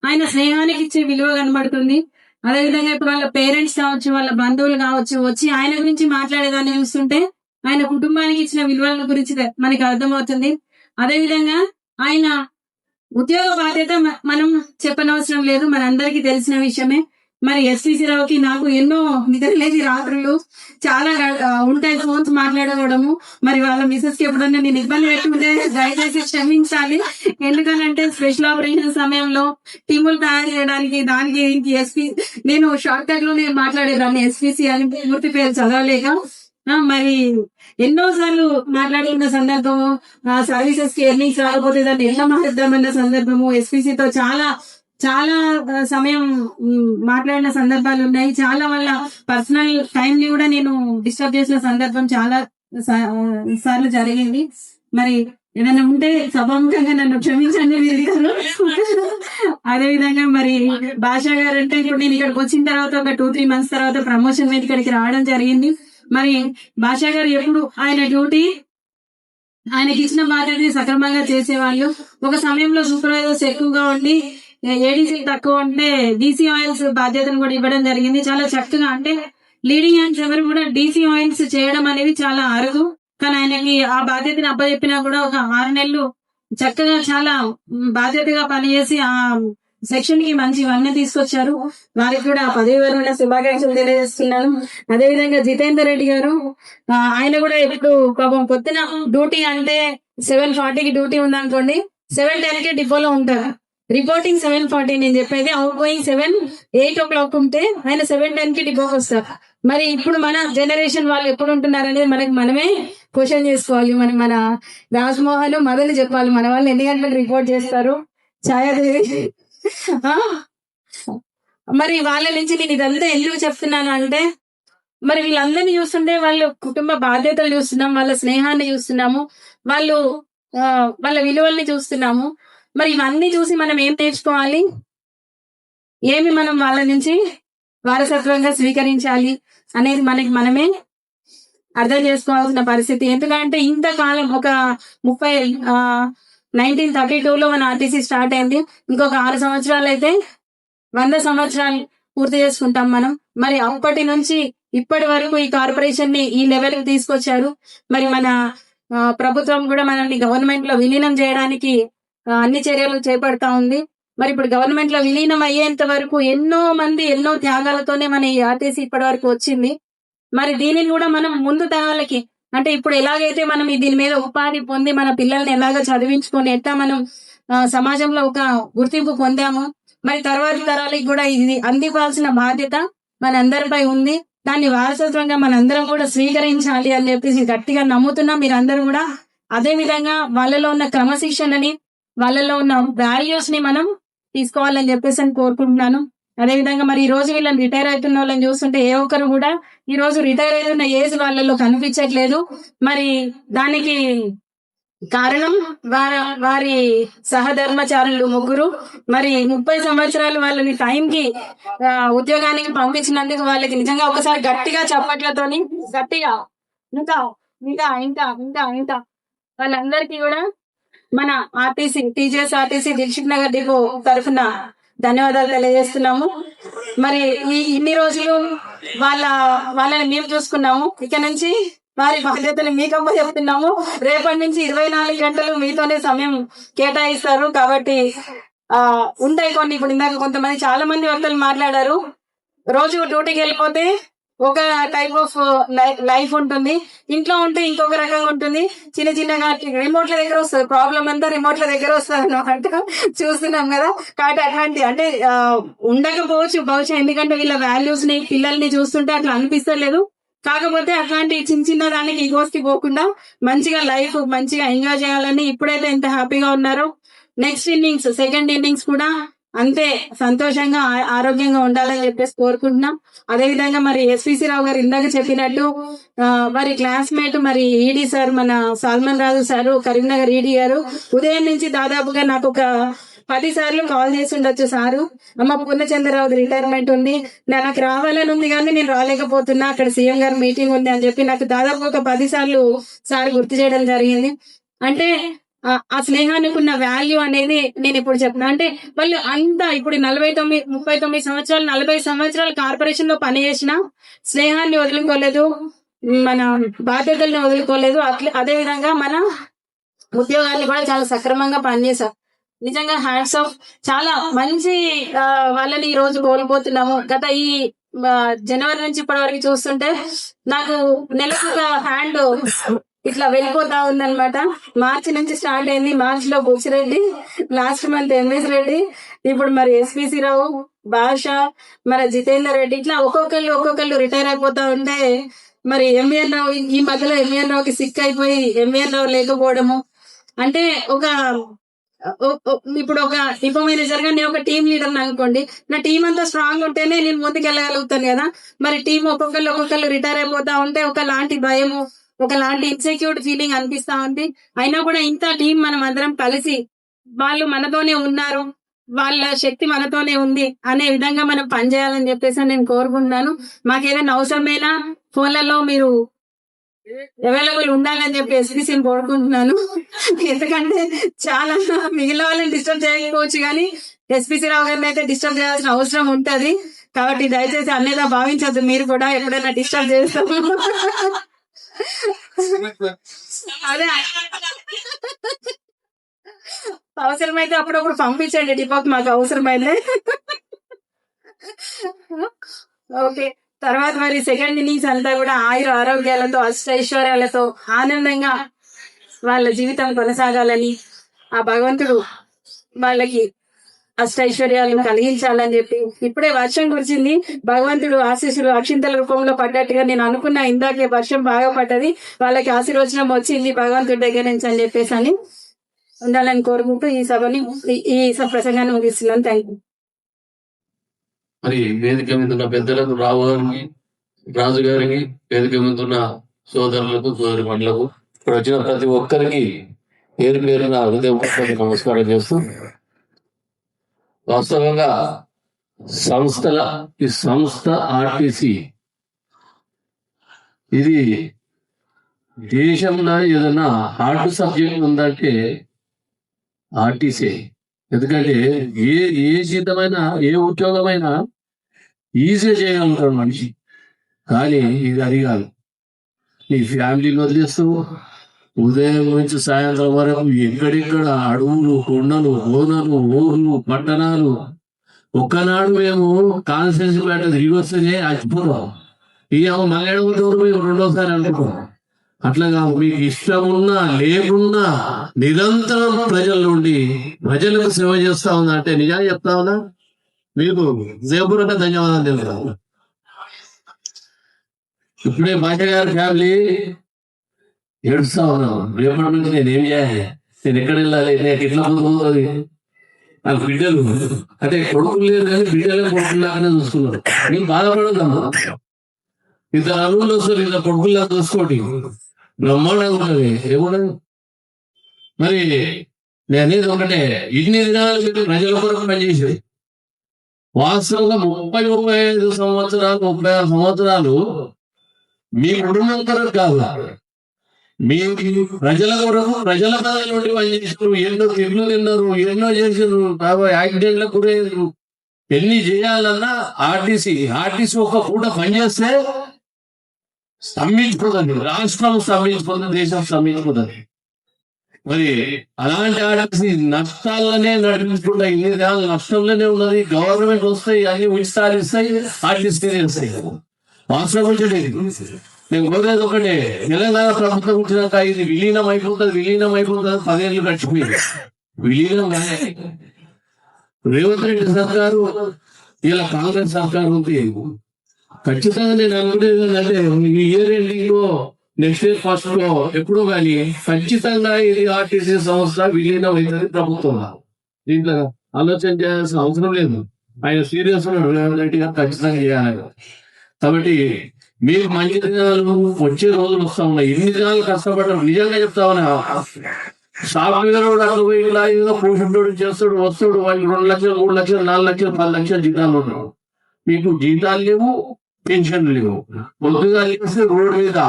ఆయన స్నేహానికి ఇచ్చే విలువ కనబడుతుంది. అదేవిధంగా ఇప్పుడు వాళ్ళ పేరెంట్స్ కావచ్చు, వాళ్ళ బంధువులు కావచ్చు వచ్చి ఆయన గురించి మాట్లాడేదాన్ని చూస్తుంటే ఆయన కుటుంబానికి ఇచ్చిన విలువల గురించి మనకి అర్థమవుతుంది. అదేవిధంగా ఆయన ఉద్యోగ బాధ్యత మనం చెప్పనవసరం లేదు, మనందరికీ తెలిసిన విషయమే. మరి ఎస్విసి రావుకి నాకు ఎన్నో నిద్రలేని రాత్రులు చాలా ఉంటాయి ఫోన్స్ మాట్లాడుకోవడము. మరి వాళ్ళ మిసెస్ కి ఎప్పుడన్నా నేను ఇబ్బంది పెట్టుకుంటే దయచేసి క్షమించాలి. ఎందుకనంటే స్పెషల్ ఆపరేషన్ సమయంలో టీములు తయారు చేయడానికి దానికి నేను షార్ట్ కట్ లో నేను మాట్లాడేదాన్ని ఎస్విసి అని పూర్తి పేరు చదవలేక. మరి ఎన్నో సార్లు మాట్లాడుకున్న సందర్భము, సర్వీసెస్ కి ఎర్నింగ్స్ రాకపోతే దాన్ని ఎలా మాట్లాడదామన్న సందర్భము, ఎస్పీసీతో చాలా చాలా సమయం మాట్లాడిన సందర్భాలు ఉన్నాయి. చాలా వాళ్ళ పర్సనల్ టైం ని కూడా నేను డిస్టర్బ్ చేసిన సందర్భం చాలా సార్లు జరిగింది. మరి ఏదైనా ఉంటే సభాముఖంగా నన్ను క్షమించండి వీరిద్దరు. అదే విధంగా మరి భాషా గారు అంటే ఇప్పుడు నేను ఇక్కడికి వచ్చిన తర్వాత ఒక 2-3 months తర్వాత ప్రమోషన్ మీద ఇక్కడికి రావడం జరిగింది. మరి భాషా గారు ఎప్పుడు ఆయన డ్యూటీ ఆయనకి ఇచ్చిన బాధ్యతని సక్రమంగా చేసేవాళ్ళు. ఒక సమయంలో సూపర్వైజర్స్ ఎక్కువగా ఉండి ఏడీసీ తక్కువ ఉంటే డీసీ ఆయిల్స్ బాధ్యతను కూడా ఇవ్వడం జరిగింది. చాలా చక్కగా అంటే లీడింగ్ హ్యాండ్స్ ఎవరు కూడా డీసీ ఆయిల్స్ చేయడం అనేది చాలా అరుదు. కానీ ఆయనకి ఆ బాధ్యతని అప్పచెప్పినా కూడా ఒక 6 నెలలు చక్కగా చాలా బాధ్యతగా పనిచేసి ఆ సెక్షన్ కి మంచి వన్నీ తీసుకొచ్చారు. వారికి కూడా పదవి విరమణ శుభాకాంక్షలు తెలియజేస్తున్నాను. అదేవిధంగా జితేందర్ రెడ్డి గారు ఆయన కూడా ఇప్పుడు పాపం పొద్దున డ్యూటీ అంటే 7:40కి డ్యూటీ ఉందనుకోండి, 7:10కి డిపోలో ఉంటారు. రిపోర్టింగ్ 7:40 నేను చెప్పేది, అవుట్ గోయింగ్ 8 o'clock ఉంటే ఆయన 7:10కి డిపోకి వస్తారు. మరి ఇప్పుడు మన జనరేషన్ వాళ్ళు ఎప్పుడు ఉంటున్నారు అనేది మనమే క్వశ్చన్ చేసుకోవాలి. మన రాజ్మోహన్ మొదలు చెప్పాలి మన వాళ్ళు ఎన్ని గంటలకు రిపోర్ట్ చేస్తారు. ఛాయాదేవి మరి వాళ్ళ నుంచి నేను ఇదంతా ఎందుకు చెప్తున్నాను అంటే మరి వీళ్ళందరినీ చూస్తుంటే వాళ్ళ కుటుంబ బాధ్యతలు చూస్తున్నాం, వాళ్ళ స్నేహాన్ని చూస్తున్నాము, వాళ్ళ విలువల్ని చూస్తున్నాము. మరి ఇవన్నీ చూసి మనం ఏం నేర్చుకోవాలి, ఏమి మనం వాళ్ళ నుంచి వారసత్వంగా స్వీకరించాలి అనేది మనమే అర్థం చేసుకోవాల్సిన పరిస్థితి. ఎందుకంటే ఇంతకాలం ఒక 1932లో మన ఆర్టీసీ స్టార్ట్ అయింది. ఇంకొక 6 సంవత్సరాలు అయితే 100 సంవత్సరాలు పూర్తి చేసుకుంటాం మనం. మరి అప్పటి నుంచి ఇప్పటి వరకు ఈ కార్పొరేషన్ ని ఈ లెవెల్ కి తీసుకొచ్చారు. మరి మన ప్రభుత్వం కూడా మనల్ని గవర్నమెంట్ లో విలీనం చేయడానికి అన్ని చర్యలు చేపడతా ఉంది. మరి ఇప్పుడు గవర్నమెంట్ లో విలీనం అయ్యేంత వరకు ఎన్నో త్యాగాలతోనే మన ఈ ఆర్టీసీ ఇప్పటి వరకు వచ్చింది. మరి దీనిని కూడా మనం ముందు తరాలకి అంటే ఇప్పుడు ఎలాగైతే మనం దీని మీద ఉపాధి పొంది మన పిల్లల్ని ఎలాగ చదివించుకొని ఎట్లా మనం సమాజంలో ఒక గుర్తింపు పొందాము, మరి తర్వాత తరాలకి కూడా ఇది అందివ్వాల్సిన బాధ్యత మనందరిపై ఉంది. దాన్ని వారసత్వంగా మనందరం కూడా స్వీకరించాలి అని చెప్పేసి గట్టిగా నమ్ముతున్నాం. మీరందరూ కూడా అదే విధంగా వాళ్ళలో ఉన్న క్రమశిక్షణని, వాళ్ళలో ఉన్న వాల్యూస్ ని మనం తీసుకోవాలని చెప్పేసి అని కోరుకుంటున్నాను. అదేవిధంగా మరి ఈ రోజు వీళ్ళని రిటైర్ అవుతున్న వాళ్ళని చూస్తుంటే ఏ ఒక్కరు కూడా ఈ రోజు రిటైర్ అవుతున్న ఏజ్ వాళ్ళలో కనిపించట్లేదు. మరి దానికి కారణం వారి సహధర్మచారులు 3 మరి 30 సంవత్సరాలు వాళ్ళని టైంకి ఉద్యోగానికి పంపించినందుకు వాళ్ళకి నిజంగా ఒకసారి గట్టిగా చప్పట్లతోని గట్టిగా ఇంకా ఇంకా ఇంకా ఇంకా ఇంకా వాళ్ళందరికీ కూడా మన TGS RTC Dilsukh Nagar depot తరఫున ధన్యవాదాలు తెలియజేస్తున్నాము. మరి ఇన్ని రోజులు వాళ్ళని మేము చూసుకున్నాము, ఇక నుంచి వారి బాధ్యతలు మీకమ్మ చెప్తున్నాము. రేపటి నుంచి 24 గంటలు మీతోనే సమయం కేటాయిస్తారు. కాబట్టి ఉంటాయి కొన్ని. ఇప్పుడు ఇందాక కొంతమంది చాలా మంది వ్యక్తులు మాట్లాడారు. రోజు డ్యూటీకి వెళ్ళిపోతే ఒక టైప్ ఆఫ్ లైఫ్ ఉంటుంది, ఇంట్లో ఉంటే ఇంకొక రకంగా ఉంటుంది. చిన్నగా రిమోట్ల దగ్గర వస్తుంది, ప్రాబ్లం అంతా రిమోట్ల దగ్గర వస్తుంది అన్నమాట చూస్తున్నాం కదా. కాబట్టి అట్లాంటి అంటే ఉండకపోవచ్చు బహుశా, ఎందుకంటే వీళ్ళ వాల్యూస్ ని పిల్లల్ని చూస్తుంటే అట్లా అనిపిస్తలేదు. కాకపోతే అట్లాంటి చిన్న దానికి ఈగోస్కి పోకుండా మంచిగా లైఫ్ మంచిగా ఎంజాయ్ చేయాలని ఇప్పుడైతే ఎంత హ్యాపీగా ఉన్నారో నెక్స్ట్ ఇన్నింగ్స్ 2nd innings కూడా అంతే సంతోషంగా ఆరోగ్యంగా ఉండాలని చెప్పేసి కోరుకుంటున్నాం. అదేవిధంగా మరి ఎస్విసి రావు గారు ఇందాక చెప్పినట్టు మరి క్లాస్మేట్ మరి ఈడీ సార్, మన సల్మాన్ రాజు సారు, కరీంనగర్ ఈడీ గారు ఉదయం నుంచి దాదాపుగా నాకు ఒక 10 సార్లు కాల్ చేసి ఉండొచ్చు. సారు, అమ్మ పూర్ణచంద్రరావు రిటైర్మెంట్ ఉంది, నాకు రావాలని ఉంది కానీ నేను రాలేకపోతున్నా, అక్కడ సీఎం గారు మీటింగ్ ఉంది అని చెప్పి నాకు దాదాపు ఒక 10 సార్లు సార్ గుర్తు చేయడం జరిగింది. అంటే ఆ స్నేహానికి ఉన్న వాల్యూ అనేది నేను ఇప్పుడు చెప్తున్నా. అంటే వాళ్ళు అంతా ఇప్పుడు 39 సంవత్సరాలు 40 సంవత్సరాలు కార్పొరేషన్ లో పనిచేసిన స్నేహాన్ని వదులుకోలేదు, మన బాధ్యతల్ని వదులుకోలేదు. అదే విధంగా మన ఉద్యోగాన్ని కూడా చాలా సక్రమంగా పనిచేశారు. నిజంగా హ్యాండ్స్ ఆఫ్. చాలా మంచి వాళ్ళని ఈ రోజు కోల్పోతున్నాము. గత ఈ జనవరి నుంచి ఇప్పటి వరకు చూస్తుంటే నాకు నెలకు ఒక హ్యాండ్ ఇట్లా వెళ్ళిపోతా ఉందన్నమాట. మార్చి నుంచి స్టార్ట్ అయింది. మార్చి లో Buchi Reddy, last month MS Reddy, ఇప్పుడు మరి ఎస్పిసి రావు, భాష, మన జితేందర్ రెడ్డి, ఇట్లా ఒక్కొక్కళ్ళు రిటైర్ అయిపోతా ఉంటే మరి ఎంవీఆర్ రావు ఈ మధ్యలో ఎంవీఆర్ రావుకి సిక్ అయిపోయి ఎంవీఆర్ రావు లేకపోవడము. అంటే ఇప్పుడు ఒక డిపో మేనేజర్ గా నేను ఒక టీం లీడర్ అనుకోండి, నా టీం అంతా స్ట్రాంగ్ ఉంటేనే నేను ముందుకు వెళ్ళగలుగుతాను కదా. మరి టీం ఒక్కొక్కళ్ళు రిటైర్ అయిపోతా ఉంటే ఒకలాంటి భయము, ఒకలాంటి ఇన్సెక్యూర్ ఫీలింగ్ అనిపిస్తా ఉంది. అయినా కూడా ఇంత టీం మనం అందరం కలిసి వాళ్ళు మనతోనే ఉన్నారు, వాళ్ళ శక్తి మనతోనే ఉంది అనే విధంగా మనం పనిచేయాలని చెప్పేసి నేను కోరుకుంటున్నాను. మాకేదైనా అవసరమైనా ఫోన్లలో మీరు అవైలబుల్ ఉండాలని చెప్పి ఎస్పీసీని కోరుకుంటున్నాను. ఎందుకంటే చాలా మిగిలిన వాళ్ళని డిస్టర్బ్ చేయకపోవచ్చు కానీ ఎస్పీసీ రావు గారిని అయితే డిస్టర్బ్ చేయాల్సిన అవసరం ఉంటది. కాబట్టి దయచేసి అన్నేదా భావించద్దు, మీరు కూడా ఎప్పుడైనా డిస్టర్బ్ చేస్తాము. అదే అవసరమైతే అప్పుడప్పుడు పంపించండి డిపోకి, మాకు అవసరమైతే. ఓకే, తర్వాత మరి సెకండ్ ఇన్నింగ్స్ అంతా కూడా ఆరోగ్యాలతో అష్టైశ్వర్యాలతో ఆనందంగా వాళ్ళ జీవితం కొనసాగాలని ఆ భగవంతుడు వాళ్ళకి అష్టైశ్వర్యాలను కలిగించాలని చెప్పి. ఇప్పుడే వర్షం కురిచింది, భగవంతుడు ఆశీస్సులు అక్షింతల రూపంలో పడ్డట్టుగా నేను అనుకున్నా. ఇందాకే వర్షం బాగా పడ్డది, వాళ్ళకి ఆశీర్వచనం వచ్చింది భగవంతుడి దగ్గర నుంచి అని చెప్పేసి అని ఉండాలని కోరుకుంటూ ఈ ప్రసంగాన్ని ముగిస్తున్నాను. Thank you. మరి వేదిక మీద ఉన్న పెద్దలకు, రావు గారికి, రాజు గారికి, వేదిక మీద ఉన్న సోదరులకు, సోదరి మండలకు, ఇక్కడ వచ్చిన ప్రతి ఒక్కరికి పేరు పేరున హృదయపూర్వక నమస్కారం చేస్తూ, వాస్తవంగా ఈ సంస్థ ఆర్టీసీ ఇది దేశంలో ఏదైనా హార్డ్ సబ్జెక్ట్ ఉందంటే ఆర్టీసీ. ఎందుకంటే ఏ జీతమైనా ఏ ఉద్యోగమైనా ఈజీగా చేయగలుగుతాడు మనిషి, కానీ ఇది అది కాదు. నీ ఫ్యామిలీని వదిలేస్తూ ఉదయం నుంచి సాయంత్రం వరకు ఎక్కడెక్కడ అడవులు, కొండలు, కోనలు, ఊర్లు, పట్టణాలు. ఒక్కనాడు మేము కాన్స్టిట్యూన్సీ పేట తిరిగి వస్తేనే అచ్చిపోతాం, ఇక మగడవుతూ రెండోసారి అనుకుంటాం. అట్లాగా మీకు ఇష్టం ఉన్నా లేకున్నా నిరంతరం ప్రజల నుండి ప్రజలకు సేవ చేస్తా ఉందా అంటే నిజంగా చెప్తా ఉన్నా, మీకు జయపూర్వక ధన్యవాదాలు తెలుపుతాను. ఇప్పుడే భాష గారి ఫ్యామిలీ ఏడుస్తా ఉన్నాం, రేపటి నుంచి నేనేం చేయాలి, నేను ఎక్కడ వెళ్ళాలి, నేను ఎట్లా పోతుంది. నాకు బిడ్డలు అంటే కొడుకులు లేరు కానీ బిడ్డలే కొడుకులాగానే చూసుకున్నారు. నేను బాధపడదమ్మా, ఇద్దరు అల్లుళ్ళు వస్తారు, ఇద్దరు కొడుకుల్లా చూసుకోండి, బ్రహ్మాండంగా ఉంటుంది. ఏముండదు. మరి నేను అనేది ఒకటే, ఇన్ని దినాలు మీరు ప్రజల కొరకు పనిచేసేది. వాస్తవంగా 35 సంవత్సరాలు 36 సంవత్సరాలు మీ కుటుంబం కొరకు కాదు, మీ ప్రజల కొరకు, ప్రజల పదవి నుండి పనిచేసారు. ఎన్నో తిరుగులు తిన్నారు, ఎన్నో చేసారు, యాక్సిడెంట్లకు గురయ్యారు. ఎన్ని చేయాలన్నా ఆర్టీసీ ఒక పూట పనిచేస్తే స్తంభించిపోతుంది, రాష్ట్రం స్తంభించిపోతుంది, దేశం స్తంభించిపోతుంది. మరి అలాంటి ఆర్టీసీ నష్టాలనే నడిపించుకుంటా, ఇన్ని నష్టంలోనే ఉన్నది. గవర్నమెంట్ వస్తాయి, అన్ని ఉచితాలు ఇస్తాయి, ఆర్టీసీ ఇస్తాయి. వాస్తవం నేను కోరేది ఒకటే, తెలంగాణ ప్రభుత్వం వచ్చినాక ఇది విలీనం అయిపోతుంది 10 ఏళ్ళు గడిచిపోయింది. విలీనం కానీ రేవంత్ రెడ్డి సర్కారు, ఇలా కాంగ్రెస్ సర్కారు ఉంది. ఖచ్చితంగా నేను అనుకునేది ఏంటంటే ఈ ఇయర్ ఎండింగ్ లో, నెక్స్ట్ ఇయర్ ఫస్ట్ లో ఎప్పుడో కానీ ఖచ్చితంగా ఇది ఆర్టీసీ సంస్థ విలీనం అవుతుంది ప్రభుత్వం. దీంట్లో ఆలోచన చేయాల్సిన అవసరం లేదు. ఆయన సీరియస్ రేవంత్ రెడ్డి గారు ఖచ్చితంగా చేయాలి. కాబట్టి మీకు మంచి దినాలు వచ్చే రోజులు వస్తా ఉన్నాయి. ఎన్ని దినాలు కష్టపడ్డారు నిజంగా చెప్తా ఉన్నా. సాఫ్ట్వేర్ ఇలా ఏదో పోషకుడు చేస్తాడు, వస్తాడు, వాళ్ళకి 2 లక్షలు 3 లక్షలు 4 లక్షలు 10 లక్షల జీతాలు ఉన్నాడు. మీకు జీతాలు లేవు, పెన్షన్లు లేవు. పొద్దుగా లేస్తే రోడ్డు మీద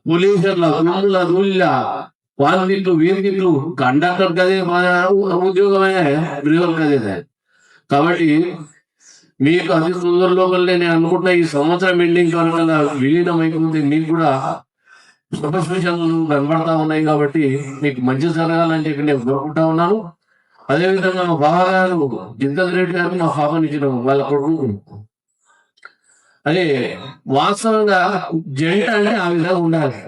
పోలీసుల రూళ్ళ వాళ్ళిట్లు వీరికిట్లు కండక్టర్ కదే మన ఉద్యోగమే, డ్రైవర్ కదే. కాబట్టి మీకు అతి తొందరలో నేను అనుకుంటున్నా ఈ సంవత్సరం ఎండింగ్ వల్ల విలీనం అయిపోతుంది. మీకు కూడా శుభస్పేషన్లు కనబడతా ఉన్నాయి. కాబట్టి మీకు మంచి జరగాలని చెప్పి నేను కోరుకుంటా ఉన్నాను. అదేవిధంగా మా బావగారు జింతల్ రెడ్డి గారు మా పాపనిచ్చిన వాళ్ళ కొడుకు. అదే వాస్తవంగా జంట అంటే ఆ విధంగా ఉండాలి.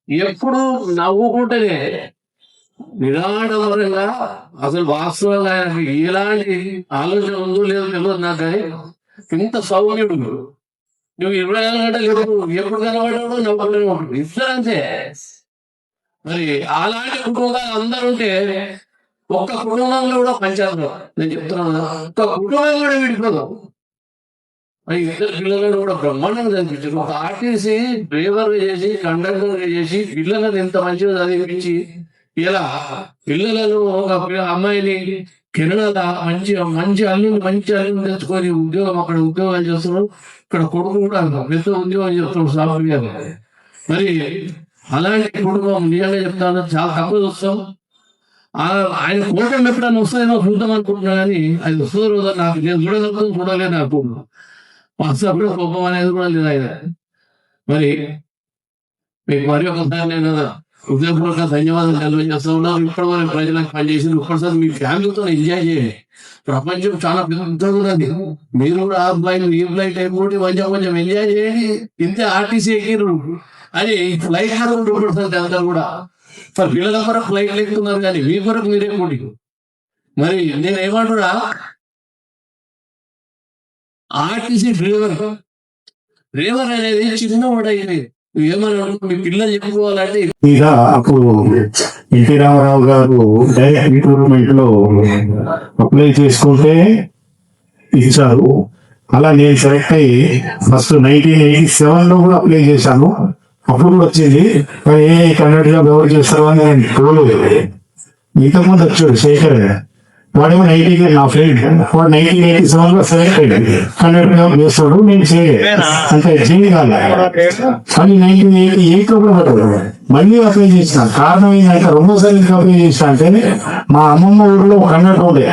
ఎప్పుడు నవ్వుకుంటేనే నిరాడంబరంగా, అసలు వాస్తవంగా ఆయనకి ఎలాంటి ఆలోచన ఉందో లేదో తెలియదు నాకు, కానీ ఇంత సౌమ్యుడు. నువ్వు 24 గంటలు ఎప్పుడు కనబడ్డాడు నవ్వుతూనే ఉంటాడు. ఇద్దరంతే. మరి అలాంటి కుటుంబాలు అందరూ ఉంటే ఒక్క కుటుంబంలో కూడా పంచాయతీ, నేను చెప్తున్నాను, ఒక్క కుటుంబం కూడా విడిపోదు. మరి ఇద్దరు పిల్లలను కూడా బ్రహ్మాండంగా చదివించారు. ఒక ఆర్టీసీ డ్రైవర్ చేసి, కండక్టర్ చేసి, పిల్లలను ఎంత మంచిగా చదివించి, ఇలా పిల్లలను ఒక అమ్మాయిని కెనడాలో మంచి అల్లుని తెచ్చుకొని అక్కడ ఉద్యోగాలు చేస్తున్నారు. ఇక్కడ కొడుకు కూడా పెద్ద ఉద్యోగం చేస్తున్నాడు సాఫ్ట్వేర్. మరి అలాంటి కుటుంబం నిజంగా చెప్తాను చాలా తక్కువ చూస్తాం. ఆయన కోటం ఎప్పుడైనా వస్తుందేమో చూద్దాం అనుకుంటున్నా, కానీ అది వస్తుందో రోజు నాకు నేను చూడలేదు నాకు అప్పుడు కోపం అనేది కూడా లేదు ఆయన. మరి మీకు మరి ఒకసారి నేను హృదయపూర్వక ధన్యవాదాలు తెలియజేస్తా ఉన్నాను. ఇప్పటి వరకు ప్రజలకు పనిచేసింది. ఒక్కసారి మీ ఫ్యామిలీతో ఎంజాయ్ చేయండి. ప్రపంచం చాలా పెద్దగా ఉన్నది. మీరు కూడా ఆ ఫ్లైట్ ఈ ఫ్లైట్ అయిపోయి కొంచెం ఎంజాయ్ చేయండి. ఇంతే ఆర్టీసీ ఎక్కిరు అని ఫ్లైట్ హార్పడుతుంది అందరూ కూడా. పిల్లల కొరకు ఫ్లైట్లు ఎక్కుతున్నారు, కానీ మీ కొరకు మీరే కూడి. మరి నేను ఏమంటున్నా, ఆర్టీసీ డ్రైవర్ అనేది చిన్న వాడైంది. ఏమన్నా మీ పిల్లలు చెప్పుకోవాలంటే ఇక అప్పుడు ఎన్టీ రామారావు గారు డైరెక్ట్ రిక్రూట్మెంట్ లో అప్లై చేసుకుంటే ఇచ్చారు. అలా నేను సెలెక్ట్ అయ్యి ఫస్ట్ 1987 లో కూడా అప్లై చేశాను. అప్పుడు కూడా వచ్చింది. కానీ ఏ కన్నడగా ఎవరు చేస్తారు అని నేను చూడలేదు. ఇంతకుముందు వచ్చాడు శేఖర్, వాడేమో 90 నా ఫ్రెండ్, వాడు 1987 లో సెలెక్ట్ అయ్యాడు. కన్నడగా చేస్తాడు, నేను చేయలేదు. అంటే జీవి కాదు. కానీ 1988 లో కూడా పడ్డాడు. మళ్ళీ అప్లై చేసిన కారణం ఏంటంటే, రెండోసారి అప్లై చేసిన అంటే మా అమ్మమ్మ ఊరిలో కన్నడ ఉండే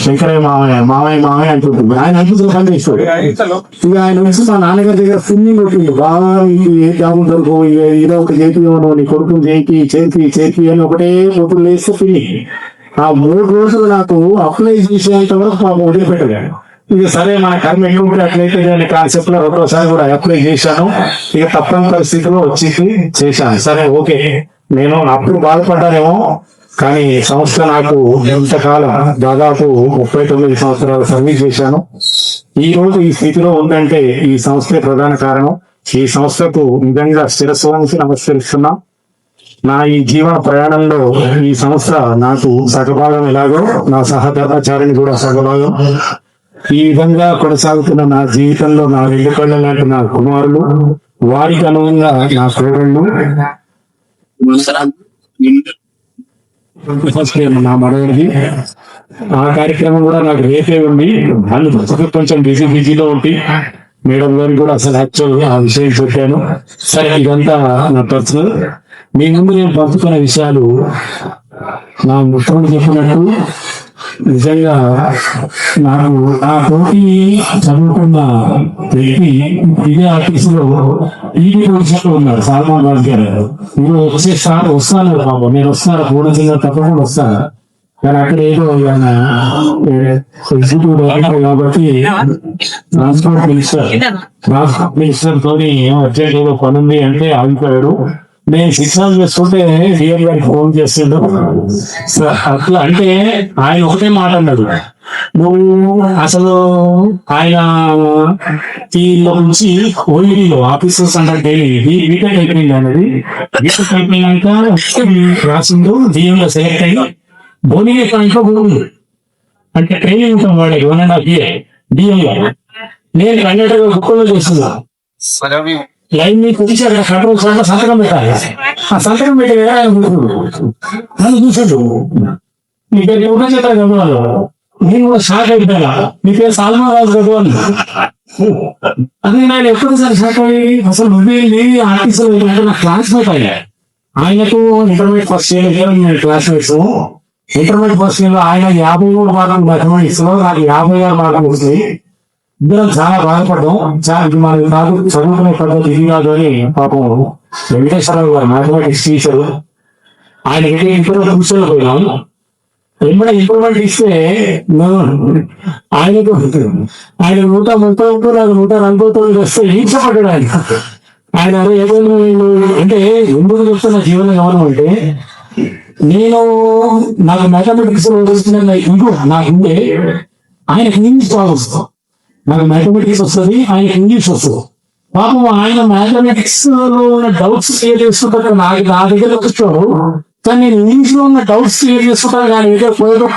శంకరయ్య మామయ్య అంటుంటుంది. ఆయన అద్భుతంగా పనిచేస్తాడు. ఇక ఆయన వచ్చి మా నాన్నగారి దగ్గర ఫిల్లింగ్ కొట్టింది. బాగా ఏ జాబ్ దొరకవు, ఏదో ఒక చేతిలో నీ కొడుకుని చేతి అని ఒకటే మొత్తం లేస్తే ఫిల్లింగ్. ఆ 3 రోజులు నాకు అప్లై చేసేంత వరకు మాకు వదిలిపెట్టలేదు. ఇక సరే మన కర్మ కూడా అట్లయితే అనే కాన్సెప్ట్ లో 2వ కూడా అప్లై చేశాను. ఇక తప్పని పరిస్థితిలో వచ్చి చేశాను. సరే ఓకే, నేను అప్పుడు బాధపడ్డానేమో, కానీ సంస్థ నాకు ఎంతకాలం దాదాపు 39 సంవత్సరాలు సర్వీస్ చేశాను. ఈ రోజు ఈ స్థితిలో ఉందంటే ఈ సంస్థే ప్రధాన కారణం. ఈ సంస్థకు నిజంగా శిరస్సు వంచి నమస్కరిస్తున్నా. నా ఈ జీవన ప్రయాణంలో ఈ సంస్థ నాకు సగభాగం ఎలాగో, నా సహధర్మచారిని కూడా సగభాగం. ఈ విధంగా కొనసాగుతున్న నా జీవితంలో నా 2 కళ్ళ లాంటి నా కుమారులు, వారికి అనుగుణంగా నా సోదరులు, నా మనవడికి. ఆ కార్యక్రమం కూడా నాకు రేపే ఉంది. అందుకు కొంచెం బిజీలో ఉండి మేడం గారికి కూడా అసలు యాక్చువల్ ఆ విషయం చెప్పాను. సరే, ఇదంతా నా పర్సనల్. మీ ముందు నేను పంపుతున్న విషయాలు నా మిత్రుడు చెప్పినట్టు నిజంగా నాకు నా తోటి చదువుకున్న వ్యక్తి ఇదే ఆఫీసులో ఈడీ పొజిషన్లో ఉన్నారు, సల్మాన్ ఖాన్ గారు. మీరు వచ్చేసారి వస్తాను బాబు, నేను వస్తాను, పూర్ణంగా తప్పకుండా వస్తాను. కానీ అక్కడ ఏదో ఎగ్జిక్యూటివ్ డైరెక్టర్ కాబట్టి ట్రాన్స్పోర్ట్ మినిస్టర్ తోని అర్జెంట్ ఏదో పని ఉంది అంటే ఆగిపోయాడు. నేను సిగ్నల్ చేస్తుంటే డిఎం గారికి ఫోన్ చేస్తుండు. అట్లా అంటే ఆయన ఒకటే మాట అన్నాడు, నువ్వు అసలు ఆయన దీనిలో నుంచి ఓఈడీలో ఆఫీసర్స్ అంటే డైలీ బీటెక్ అయిపోయింది అనేది. బీటెక్ అయిపోయినాక రాసిండు, డిఎంలో సెలెక్ట్ అయ్యి భువనగిరి పాయింట్లో పోయింది. అంటే ట్రైనింగ్ ఉంటాం వాడికి 1.5 year డిఎం నేను కండక్టర్ బుక్కులో చేస్తున్నా లైన్ మీద చూసి అక్కడ కంట్రోల్ సంతకం పెట్టాలి. ఆ సంతకం పెట్టి ఆయన నన్ను చూసాడు, నీ పేరు ఎవరో చెప్తారు చదవాలి. నేను కూడా షాక్ అయిపోయా, నీ పేరు సాల్మా రాజు చదవాలి. అది నేను ఎప్పుడోసారి షాక్ అయ్యి అసలు నువ్వేంది ఆర్టిస్ట్ నా క్లాస్మేట్ అయ్యా. ఆయనకు intermediate first year classmates. Intermediate first year లో ఆయన 53 మార్కులు మ్యాథమెటిక్స్ లో, నాకు 56 మార్కులు వస్తాయి. ఇద్దరం చాలా బాధపడ్డాం. మనకి నాకు చదువుకునే పద్ధతి ఇది కాదు అని పాపం వెంకటేశ్వరరావు గారు మ్యాథమెటిక్స్ టీచర్, ఆయనకి ఇంప్రూవ్మెంట్ కూర్చొని పోయినాం. ఎప్పుడైనా ఇంప్రూవ్మెంట్ ఇస్తే ఆయన 130 నాకు 149 వస్తే ఈర్చపడ్డాడు ఆయన. ఆయన ఏదైనా అంటే ఎందుకు చెప్తున్న జీవన గమనం అంటే, నేను నాకు మ్యాథమెటిక్స్ ఇంకో నాకుంటే ఆయనకి ఇంగ్లీష్ బాగా వస్తుంది. నాకు మ్యాథమెటిక్స్ వస్తుంది, ఆయనకి ఇంగ్లీష్ వస్తుంది. పాపం ఆయన మ్యాథమెటిక్స్ లో ఉన్న డౌట్స్ క్లియర్ చేసుకుంటారు, నా దగ్గర వచ్చాడు. కానీ నేను ఇంగ్లీష్ లో ఉన్న డౌట్స్ క్లియర్ చేసుకుంటాను, కానీ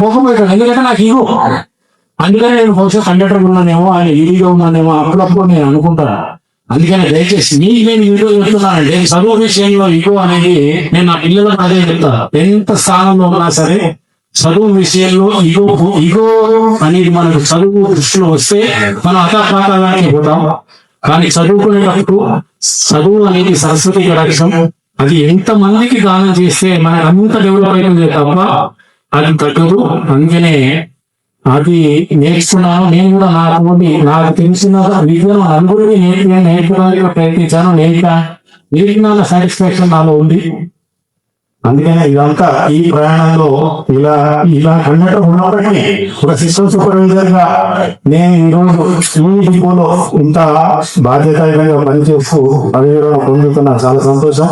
పోకపోయాడు. ఎందుకంటే నాకు ఇగో, అందుకని నేను బహుశా కండక్టర్ ఉన్నానేమో, ఆయన ఈడీగా ఉన్నానేమో అప్పుడప్పుడు నేను అనుకుంటాను. అందుకని దయచేసి మీకు నేను వీడియో చెప్తున్నానంటే, చదువు విషయంలో ఇగో అనేది నేను నా పిల్లలకు అదే చెప్తాను. ఎంత స్థానంలో ఉన్నా సరే చదువు విషయంలో ఇగో అనేది మనకు చదువు దృష్టిలో వస్తే మనం అతపాతానికి పోతాం. కానీ చదువుకునేటప్పుడు చదువు అనేది సరస్వతి కటాక్షం. అది ఎంత మందికి దానం చేస్తే మనకు అంత డెవలప్ అవుతుంది తప్ప అది తగ్గదు. అందుకనే అది నేర్చుకున్నాను. నేను కూడా నాకు తెలిసిన విద్యను అందరికీ నేర్పడానికి ప్రయత్నించాను. నేర్పిన సాటిస్ఫాక్షన్ నాలో ఉంది. అందుకనే ఇదంతా ఈ ప్రయాణంలో ఇలా కండక్టర్ ఉన్నప్పటికీ ఒక సిస్టమ్ సూపర్వైజర్ గా నేను ఈరోజు ఈ డిపోలో ఇంత బాధ్యతగా పనిచేస్తూ పదవిలో పొందుతున్నా. చాలా సంతోషం.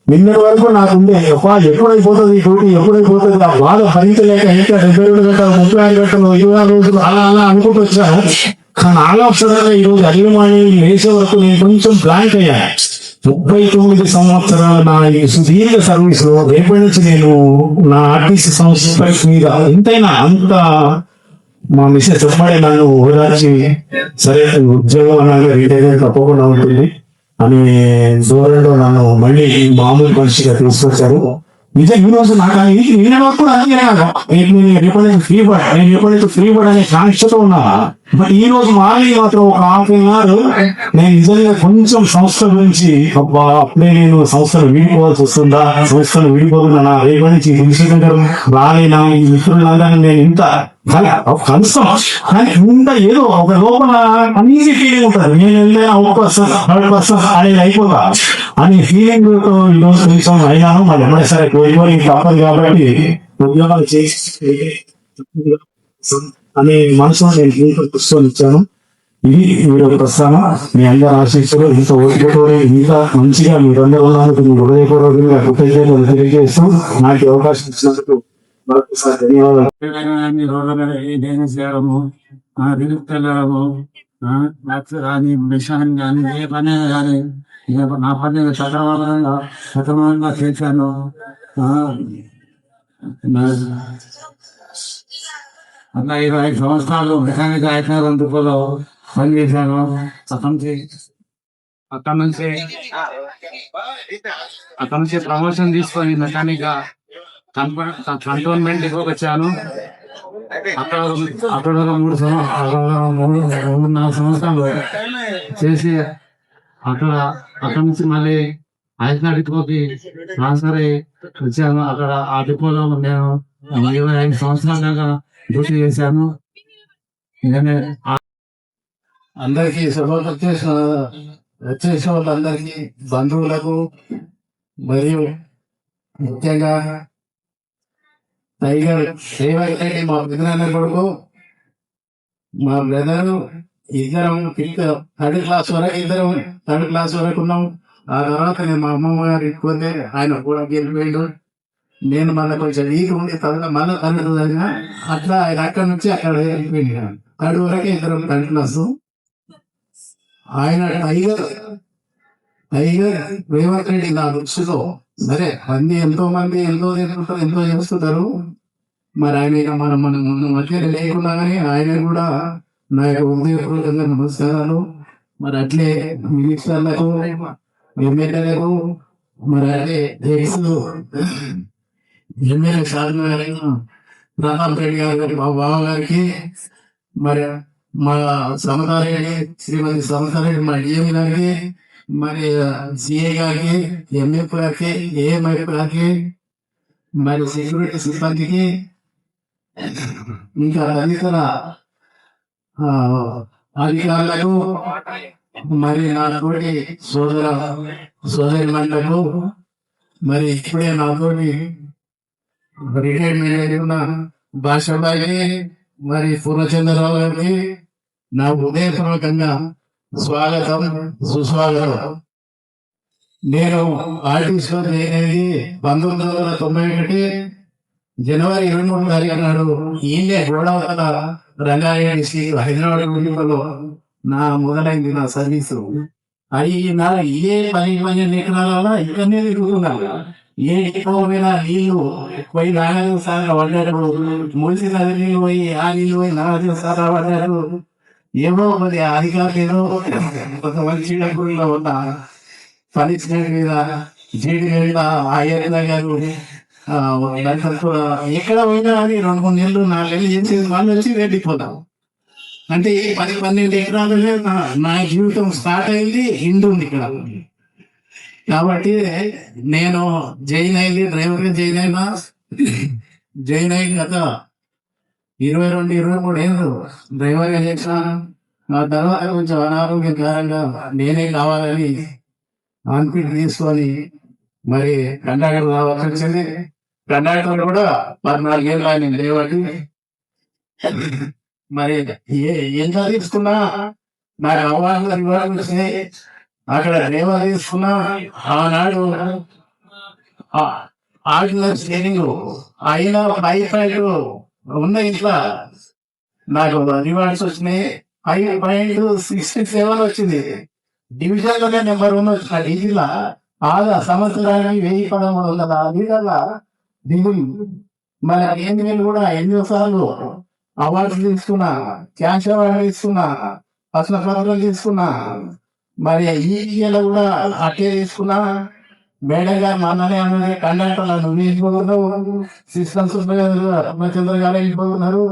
నిన్నటి వరకు నాకుండే ఎప్పుడైపోతుంది ఈ డ్యూటీ, ఎప్పుడైపోతుంది ఆ బాధ భరించలేక ఇంకా 72 గంటలు 36 గంటలు 26 రోజులు అలా అనుకుంటూ వచ్చాను. కానీ ఆలోచనగా ఈరోజు అర్లీ మార్నింగ్ లేచే వరకు నేను కొంచెం బ్లాంక్ అయ్యాను. 39 సంవత్సరాల నా సుదీర్ఘ సర్వీస్ లో రేపటి నుంచి నేను నా ఆర్టీసీ సంస్థ మీద ఎంతైనా అంత మా మిస్సెస్ చెప్పబడే నన్ను ఓదార్చి, సరే ఉద్యోగం అనగా రిటైర్ తప్పకుండా ఉంటుంది అని దూరంలో నన్ను మళ్ళీ మామూలు మనిషిగా తీసుకొచ్చారు. నిజం ఈ రోజు నాకు ఈయన వరకు కూడా నేను రేపటి ఫ్రీ బర్డ్ అనే కాంక్షతో ఉన్నా. బట్ ఈ రోజు మార్నింగ్ మాత్రం ఒక ½ hour నేను నిజంగా కొంచెం సంస్థ గురించి అప్పుడే నేను సంస్థను వీడిపోవాల్సి వస్తుందా, సంస్థను వీడిపోతున్నా, రేపటి నుంచి విషయం రాలేనా, ఈ మిత్రులందరినీ నేను ఇంత కలుస్తాం. కానీ ఇంత ఏదో ఒక లోపల అన్నిటి ఫీలింగ్ ఉంటుంది. నేను వెళ్ళినా 1% అనేది అయిపోతా అనే ఫీలింగ్ తో ఈరోజు కొంచెం అయినాను. మళ్ళీ ఎప్పుడే సరే తప్పదు కాబట్టి ఉద్యోగాలు చేసి అనే మనసులో నేను దీంట్లో పుస్తకం ఇచ్చాను. ఇది మీరు ప్రస్థానం. మీ అందరూ ఆశిస్తారు. ఇంత ఓపికతో ఇంకా మంచిగా మీరందరూ ఉన్నందుకు మీ హృదయపూర్వకంగా కృతజ్ఞతలు తెలియజేస్తూ నాకు అవకాశం ఇచ్చినందుకు మరొకసారి ధన్యవాదాలు. నేను చేయడము, వెళ్ళడము, కానీ మిషన్ కానీ ఏ పని కానీ నా పని సక్రమంగా చేశాను. అట్లా 25 సంవత్సరాలు మెకానిక్ ఆయనందుకులో పనిచేశాను. అక్కడ నుంచి ప్రమోషన్ తీసుకొని మెకానిక్ గా కంటోన్మెంట్ డిపోకి వచ్చాను. అక్కడ 3-4 సంవత్సరాలు చేసి అక్కడ నుంచి మళ్ళీ ఆయన డిపోకి ట్రాన్స్ఫర్ అయ్యి వచ్చాను. అక్కడ ఆ డిపోలో నేను 25 సంవత్సరాల దాకా డ్యూటీ చేశాను. అందరికీ వచ్చేసిన వాళ్ళందరికీ, బంధువులకు మరియు ముఖ్యంగా టైగర్ రేవంత్ రెడ్డి మా పెద్దనాన్న కొడుకు, మా బ్రదరు, ఇద్దరం థర్డ్ క్లాస్ వరకు ఉన్నాం. ఆ తర్వాత నేను మా అమ్మమ్మ గారు ఇంటికి ఆయన కూడా గెలిపోయాడు. నేను మళ్ళీ కొంచెం వీక్ ఉండి మళ్ళీ తండ్రి అట్లా ఆయన అక్కడి నుంచి అక్కడ వెళ్ళిపోయింది. థర్డ్ వరకు ఇద్దరం థర్డ్ క్లాస్. ఆయన టైగర్ రేవంత్ రెడ్డి నా దృష్టిలో సరే ఎంతో మంది ఎంతో చేస్తుంటారు. మరి ఆయన ఇక మన మధ్య లేకున్నా కానీ ఆయన కూడా నా యొక్క హృదయపూర్వకంగా నమస్కారాలు. మరి అట్లే మినిస్టర్లకు, ఎమ్మెల్యేలకు, మరి అదే ఎమ్మెల్యే సాధన ప్రతాప్ రెడ్డి గారి మా బావ గారికి, మరి మా సమతారెడ్డి, శ్రీమతి సమతారెడ్డి మా డిఎం గారికి, మరి సిఏ గారికి, ఎంఎఫ్ గారికి, ఏఎంఎఫ్ గారికి, మరి సెక్యూరిటీ సిబ్బందికి, ఇంకా తదితర అధికారులకు, మరి నా తోటి సోదరిమణులకు, మరి ఇప్పుడే నాతోటి రిటైర్మెంట్ అయిన భాషాబాయి, మరి పూర్ణచంద్రరావు గారికి నా హృదయపూర్వకంగా స్వాగతం, సుస్వాగతం. నేను ఆర్టిస్ట్ అనేది 1991 జనవరి 23 తారీఖు నాడు ఈయనే గోడవల రంగారెడ్డి హైదరాబాద్ నా మొదలైంది నా సర్వీసు. అది నా ఇదే 10 ఎకరాల ఇక్కడనే తిరుగుతున్నాను. ఏ ఎక్కువైనా నీళ్లు పోయి నాగార్జున సాగర్ పడ్డారు, మూసి నది నీళ్ళు పోయి ఆ నీళ్ళు పోయి నాగార్జున సాగర్ పడ్డారు. ఏమో మరి అధికారులు ఏదో కొంతమంది చీడకుల్లో ఉన్న పనిష్మెంట్ మీద జీడి మీద ఆయన గారు ఎక్కడ పోయినా అని 2-3 నెలలు 4 నెలలు చేసేది వాళ్ళు వచ్చి వెళ్ళిపోతాం. అంటే 10-12 ఎకరాలనే నా జీవితం స్టార్ట్ అయింది. హిందూ ఉంది ఇక్కడ. కాబట్టి నేను జైన్ అయింది, డ్రైవర్గా జైన్ అయింది గత 22-23 ఏళ్ళు డ్రైవర్గా చేసిన. నా తర్వాత కొంచెం అనారోగ్యకరంగా నేనే కావాలని ఆన్ఫిట్ తీసుకొని మరి కండక్టర్ రావాల్సి వచ్చింది. కండక్టర్ కూడా 14 ఏళ్ళు ఆయన లేవటి. మరి ఎంత తీసుకున్నా నాకు అవార్డులు వచ్చినాయి. అక్కడ డ్రైవర్ తీసుకున్నా ఆనాడు ఆర్డినరీ స్టీరింగ్ అయినా 5 ఉన్న ఇంట్లో నాకు రివార్డ్స్ వచ్చినాయి. 5.67 వచ్చింది. డివిజన్ లోనే నెంబర్ 1 వచ్చిన డీజీలా. సంవత్సరానికి 1013 లీటర్ల దిగులు. మరి 8,000 కూడా 8 సార్లు అవార్డులు తీసుకున్నా, క్యాష్ అవార్డు తీసుకున్నా, పసల పత్రాలు తీసుకున్నా. మరి ఈ కూడా అట్టే తీసుకున్నా. మేడం గారు మొన్ననే అన్నది కండక్టర్ నువ్వు వెళ్ళిపోతున్నావు, సిస్టమ్ సూపర్వైజర్ రమచంద్ర గారు వెళ్ళిపోతున్నారు.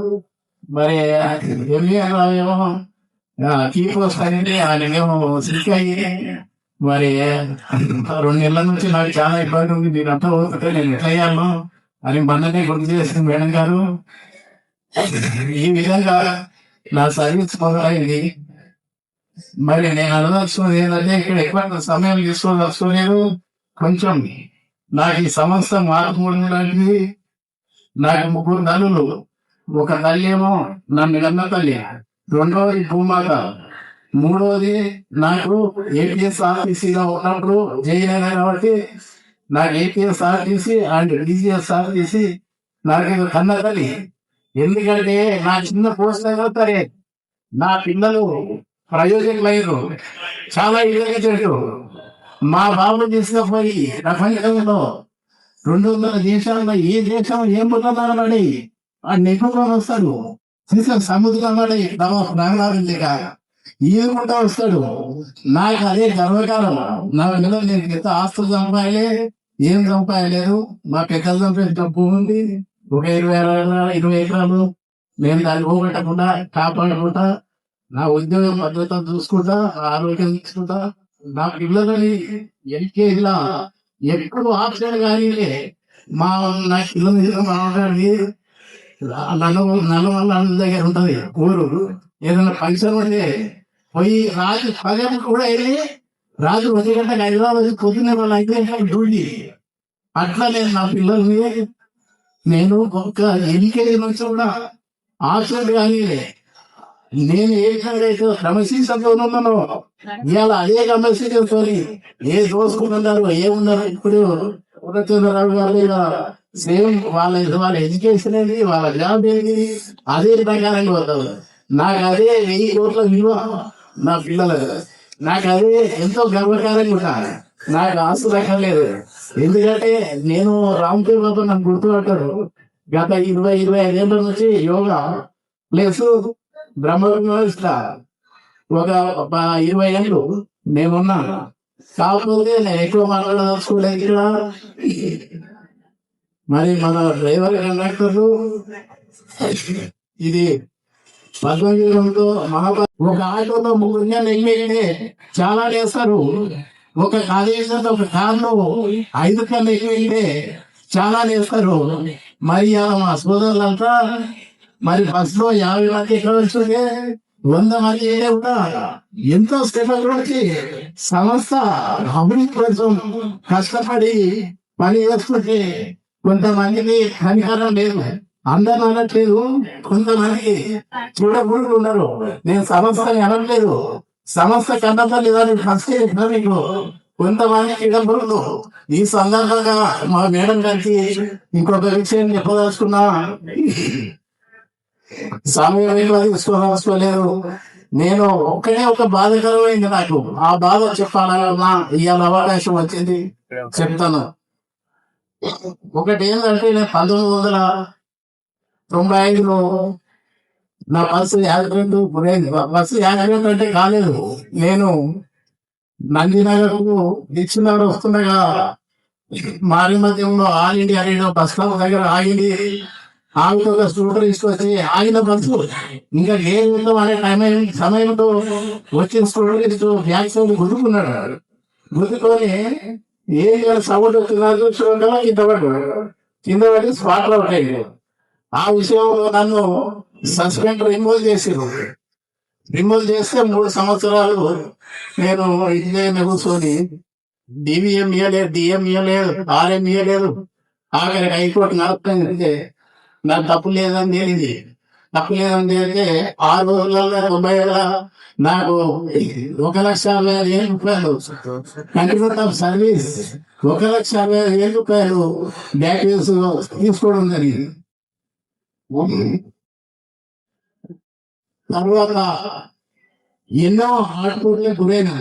మరి ఏమో కీ పోస్ట్ అనేది ఆయనేమో సిక్ అయ్యి మరి 2 నెలల నుంచి నాకు చాలా ఇబ్బంది ఉంది. నేను అంతా పోతుంటే నేను ఎట్లా అయ్యాను అని మొన్ననే గుర్తు చేసింది మేడం గారు. ఈ విధంగా నా సర్వీస్ మొదలైంది. మరి నేను అనదలుచుకున్నది ఏంటంటే ఇక్కడ ఎక్కువ సమయం తీసుకోలేదు. కొంచెం నాకు ఈ సంస్థ మార్పుకోవడానికి నాకు 3 తల్లులు. ఒక తల్లి ఏమో నన్ను కన్న తల్లి, 2వది భూమాత, 3వది నాకు ఏపీఎస్ ఆర్టీసీలో ఉన్నప్పుడు జైన్ అయినా కాబట్టి నాకు APS RTC and DGS RTC నాకు కన్న తల్లి. ఎందుకంటే నా చిన్న పోస్ట్ అవుతారే నా పిల్లలు ప్రయోజకులయ్యారు. చాలా ఇళ్ళగా చెడు మా బాబు తీసుకుపోయి ప్రపంచంలో 200 దేశాల్లో ఏ దేశం ఏం పొందాలని ఆ నెప్పుకొని వస్తాడు. సముద్రం నాగరాజులేక ఏముంటా వస్తాడు. నాకు అదే గర్వకారం. నా నెల నేను ఎంత ఆస్తులు సంపాయలే, ఏం సంపాయలేదు. మా పెద్దలు సంపాదించిన భూమి ఉంది, ఒక 20 ఎకరాలు. నేను దాన్ని పోగొట్టకుండా కాపాడుకుంటా, నా ఉద్యోగం భద్రత చూసుకుంటా, ఆరోగ్యం చూసుకుంటా. నా పిల్లలని ఎల్కేజీలా ఎప్పుడు ఆప్షన్ కానీ మా నా పిల్లలు మాట్లాడి నల్లమల్ల దగ్గర ఉంటది ఊరు. ఏదైనా ఫంక్షన్ ఉంటే పోయి రాత్రి 10 కూడా వెళ్ళి రాత్రి 1 గంటకు హైదరాబాద్ పొద్దున్న వాళ్ళు 5 గంటలకు డ్యూటీ. అట్లా నా పిల్లల్ని నేను ఒక ఎల్కేజీ నుంచి కూడా ఆప్షన్ కానీ నేను ఏ విధంగా అయితే క్రమశిక్షణతో ఉన్నానో ఇవాళ అదే క్రమశిక్షణతో ఏ దోసుకుంటున్నారు ఏమున్నారు. ఇప్పుడు పూర్ణచంద్రరావు గారు సేమ్ వాళ్ళ ఎడ్యుకేషన్ ఏంది, వాళ్ళ జాబ్ ఏంది, అదే ప్రకారంగా పోతారు. నాకు అదే 1000 కోట్ల విలువ నా పిల్లలు. నాకు అదే ఎంతో గర్వకారంగా ఉంటాను. నాకు ఆస్తులు ఎక్కర్లేదు. ఎందుకంటే నేను రామ్పూర్ బాబు నన్ను గుర్తుపట్టాడు. గత 25 ఏళ్ళ నుంచి యోగా ప్లస్ బ్రహ్మ విమర్శ ఒక 20 ఏళ్ళు నేనున్నా. కాకపోతే నేను ఎక్కువ మాట్లాడదలుచుకోలేదు ఇక్కడ. మరి మన డ్రైవర్ కండక్టర్లు ఇది పద్మవ్యూహంతో ఒక ఆటోలో 3 జనాలు ఎక్కితే చాలా చేస్తారు. ఒక కాలేజీలో ఒక కార్లో 5 కన్నా ఎక్కితే చాలా చేస్తారు. మరి మా సోదరులంతా మరి బస్సులో 50 మంది ఎక్కడ వస్తుంటే 100 మంది కూడా ఎంతో స్టెప్ నుంచి సంస్థ అభివృద్ధి కోసం కష్టపడి పని చేస్తుంటే కొంతమందికి కనికరం లేదు. అందరూ అనట్లేదు, కొంతమంది చూడకూడదు ఉన్నారు. నేను సంస్థని అనట్లేదు, సంస్థ కన్నత లేదని ఫస్ట్ మీకు కొంతమంది చిడపురులు. ఈ సందర్భంగా మా మేడం గారికి ఇంకొక విషయం చెప్పదలుచుకున్నా. సమయం తీసుకోదలుచుకోలేదు. నేను ఒక్కడే ఒక బాధకరమైంది నాకు. ఆ బాధ చెప్పాలన్నా ఇవాళ అవకాశం వచ్చింది, చెప్తాను. ఒకటి ఏంటంటే నేను 1995లో నా బస్సు యాక్సిడెంట్ గురైంది. బస్సు యాక్సిడెంట్ అంటే కాలేదు. నేను నందినగర్కు దిక్షనగర్ వస్తుండగా మారి మధ్యంలో all India radio bus stop దగ్గర ఆగింది. ఆగుతో స్కూటర్ తీసుకొచ్చి ఆగిన బస్సు ఇంకా గేర్ ఉందో అనే సమయంలో వచ్చిన స్కూటర్ బ్యాక్ సైడ్ గుద్దుకున్నాడు. గుద్దుకొని ఏం సపోర్ట్ వచ్చిందో చూసుకోగల కింద పడి స్పాట్ అవుట్ అయ్యింది. ఆ విషయంలో నన్ను సస్పెండ్ రిమూవ్ చేసారు. రిమూవ్ చేస్తే 3 సంవత్సరాలు నేను ఇంజనీర్ కూర్చొని డివిఎం ఇవ్వలేదు, డిఎం ఇవ్వలేదు, ఆర్ఎం ఇవ్వలేదు. ఆఖరికి హైకోర్టు నడుపుతుంది. నాకు తప్పు లేదని తేలింది. తప్పు లేదని తేలితే 6 రోజులలో 90 నాకు 1,50,000 రూపాయలు కంటిన్యూటీ ఆఫ్ సర్వీస్ 1,50,000 రూపాయలు బ్యాక్ తీసుకోవడం జరిగింది. తర్వాత ఎన్నో ఆటపోట్లే గురైనా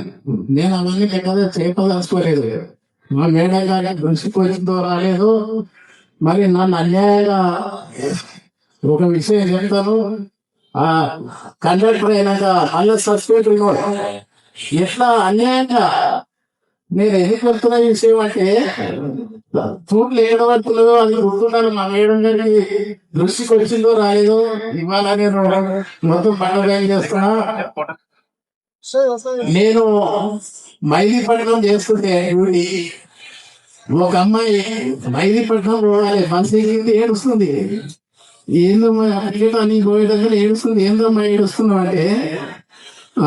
నేను అవన్నీ లెక్క చేయదలుచుకోలేదు. మా మేడం గారి దృష్టికి వచ్చిందో రాలేదు. మరి నన్ను అన్యాయంగా ఒక విషయం చెప్తాను. ఆ కండక్టర్ అయినాక మళ్ళీ సస్పెండ్ ఎట్లా అన్యాయంగా నేను ఎందుకు వెళ్తున్న విషయం అంటే చూడలు ఏడవడుతున్నాయో అది గుర్తున్నాను. మా మేడం గారికి దృష్టికి వచ్చిందో రాలేదో ఇవాళ నేను మొత్తం పండుగ చేస్తున్నా. నేను మైదీపట్నం చేస్తుంటే ఒక అమ్మాయి మైదీపట్నం పోవాలి, మనసు ఏడుస్తుంది. ఏందమ్మా అని పోయేటప్పుడు ఏడుస్తుంది. ఏందమ్మా ఏడుస్తున్నావు అంటే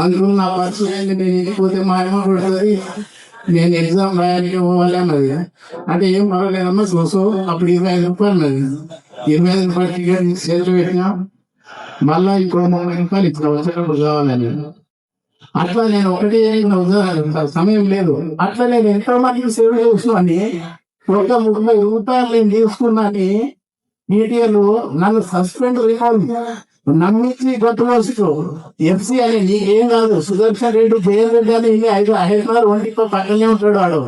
అందుకు నా పర్సు నేను వెళ్ళిపోతే మా అమ్మ కొడుతుంది, నేను ఎగ్జామ్ రాయడానికి పోవాలి అన్నది. అంటే ఏం పర్వాలేదమ్మా చూసు. అప్పుడు 25 రూపాయలు అన్నది. 25 రూపాయలు టికెట్ చేతులు పెట్టినా మళ్ళా ఇంకో 30 రూపాయలు ఇచ్చిన వచ్చేటప్పుడు కావాలని. అట్లా నేను ఒకటి సమయం లేదు. అట్లా నేను ఎంతో మందికి సేవ చేస్తున్నాను. ఒక 30 రూపాయలు నేను తీసుకున్నాను. మీడియాలో నన్ను సస్పెండ్ నమ్మించి కొట్టవలసి ఎఫ్సీ అని నీకేం కాదు. సుదర్శన్ రెడ్డి పేరు రెడ్డి అని 5 ఒంటితో పక్కనే ఉంటాడు. వాడు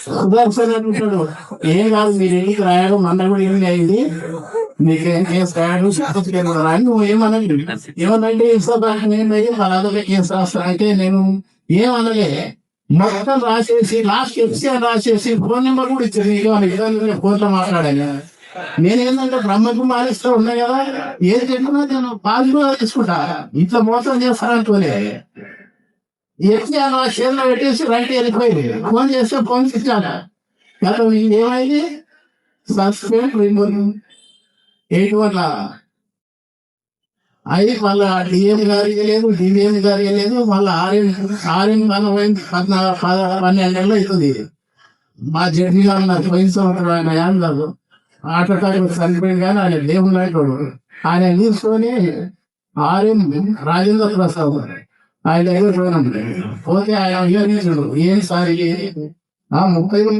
సుదర్శన్ రెడ్డి ఉంటాడు. ఏం కాదు, మీరు ఎన్నికి రాయడం మొన్న కూడా ఏమి అయింది, నీకేం కేసు రాయడం అని నువ్వు ఏమనండి. ఏమనంటే ఇస్తాను వాళ్ళ కేసు రాస్తా అంటే నేను ఏమనలే. మొత్తం రాసేసి లాస్ట్ ఎఫ్సీ అని రాసేసి ఫోన్ నెంబర్ కూడా ఇచ్చారు. ఫోన్లో మాట్లాడాను. నేనేంటంటే బ్రహ్మకుమారిస్తూ ఉన్నాయి కదా, ఏది చెప్పినా నేను పాజిటివ్ తీసుకుంటా. ఇట్లా మోసం చేస్తానంటూనే ఎఫ్సీ అని చేతిలో పెట్టేసి రైట్ వెళ్ళిపోయింది. ఫోన్ చేస్తే ఫోన్ ఇచ్చాను. ఏమైంది సస్పెండ్ రిమూవ్ 81 అది మళ్ళా డిఎం గారు ఇవ్వలేదు, డివిఎం గారు ఇవ్వలేదు. మళ్ళీ ఆర్ఎం 12 నెలలు అవుతుంది. మా జడ్జి గారు నాకు పోయిన సంవత్సరం ఆయన ఏమన్నారు ఆటోటాకి చనిపోయింది. కానీ ఆయన దేవుడు నాయకుడు. ఆయన తీసుకొని ఆర్ఎం రాజేంద్ర ప్రసాద్ ఆయన దగ్గర పోయినాం. పోతే ఆయన ఏం సార్ 30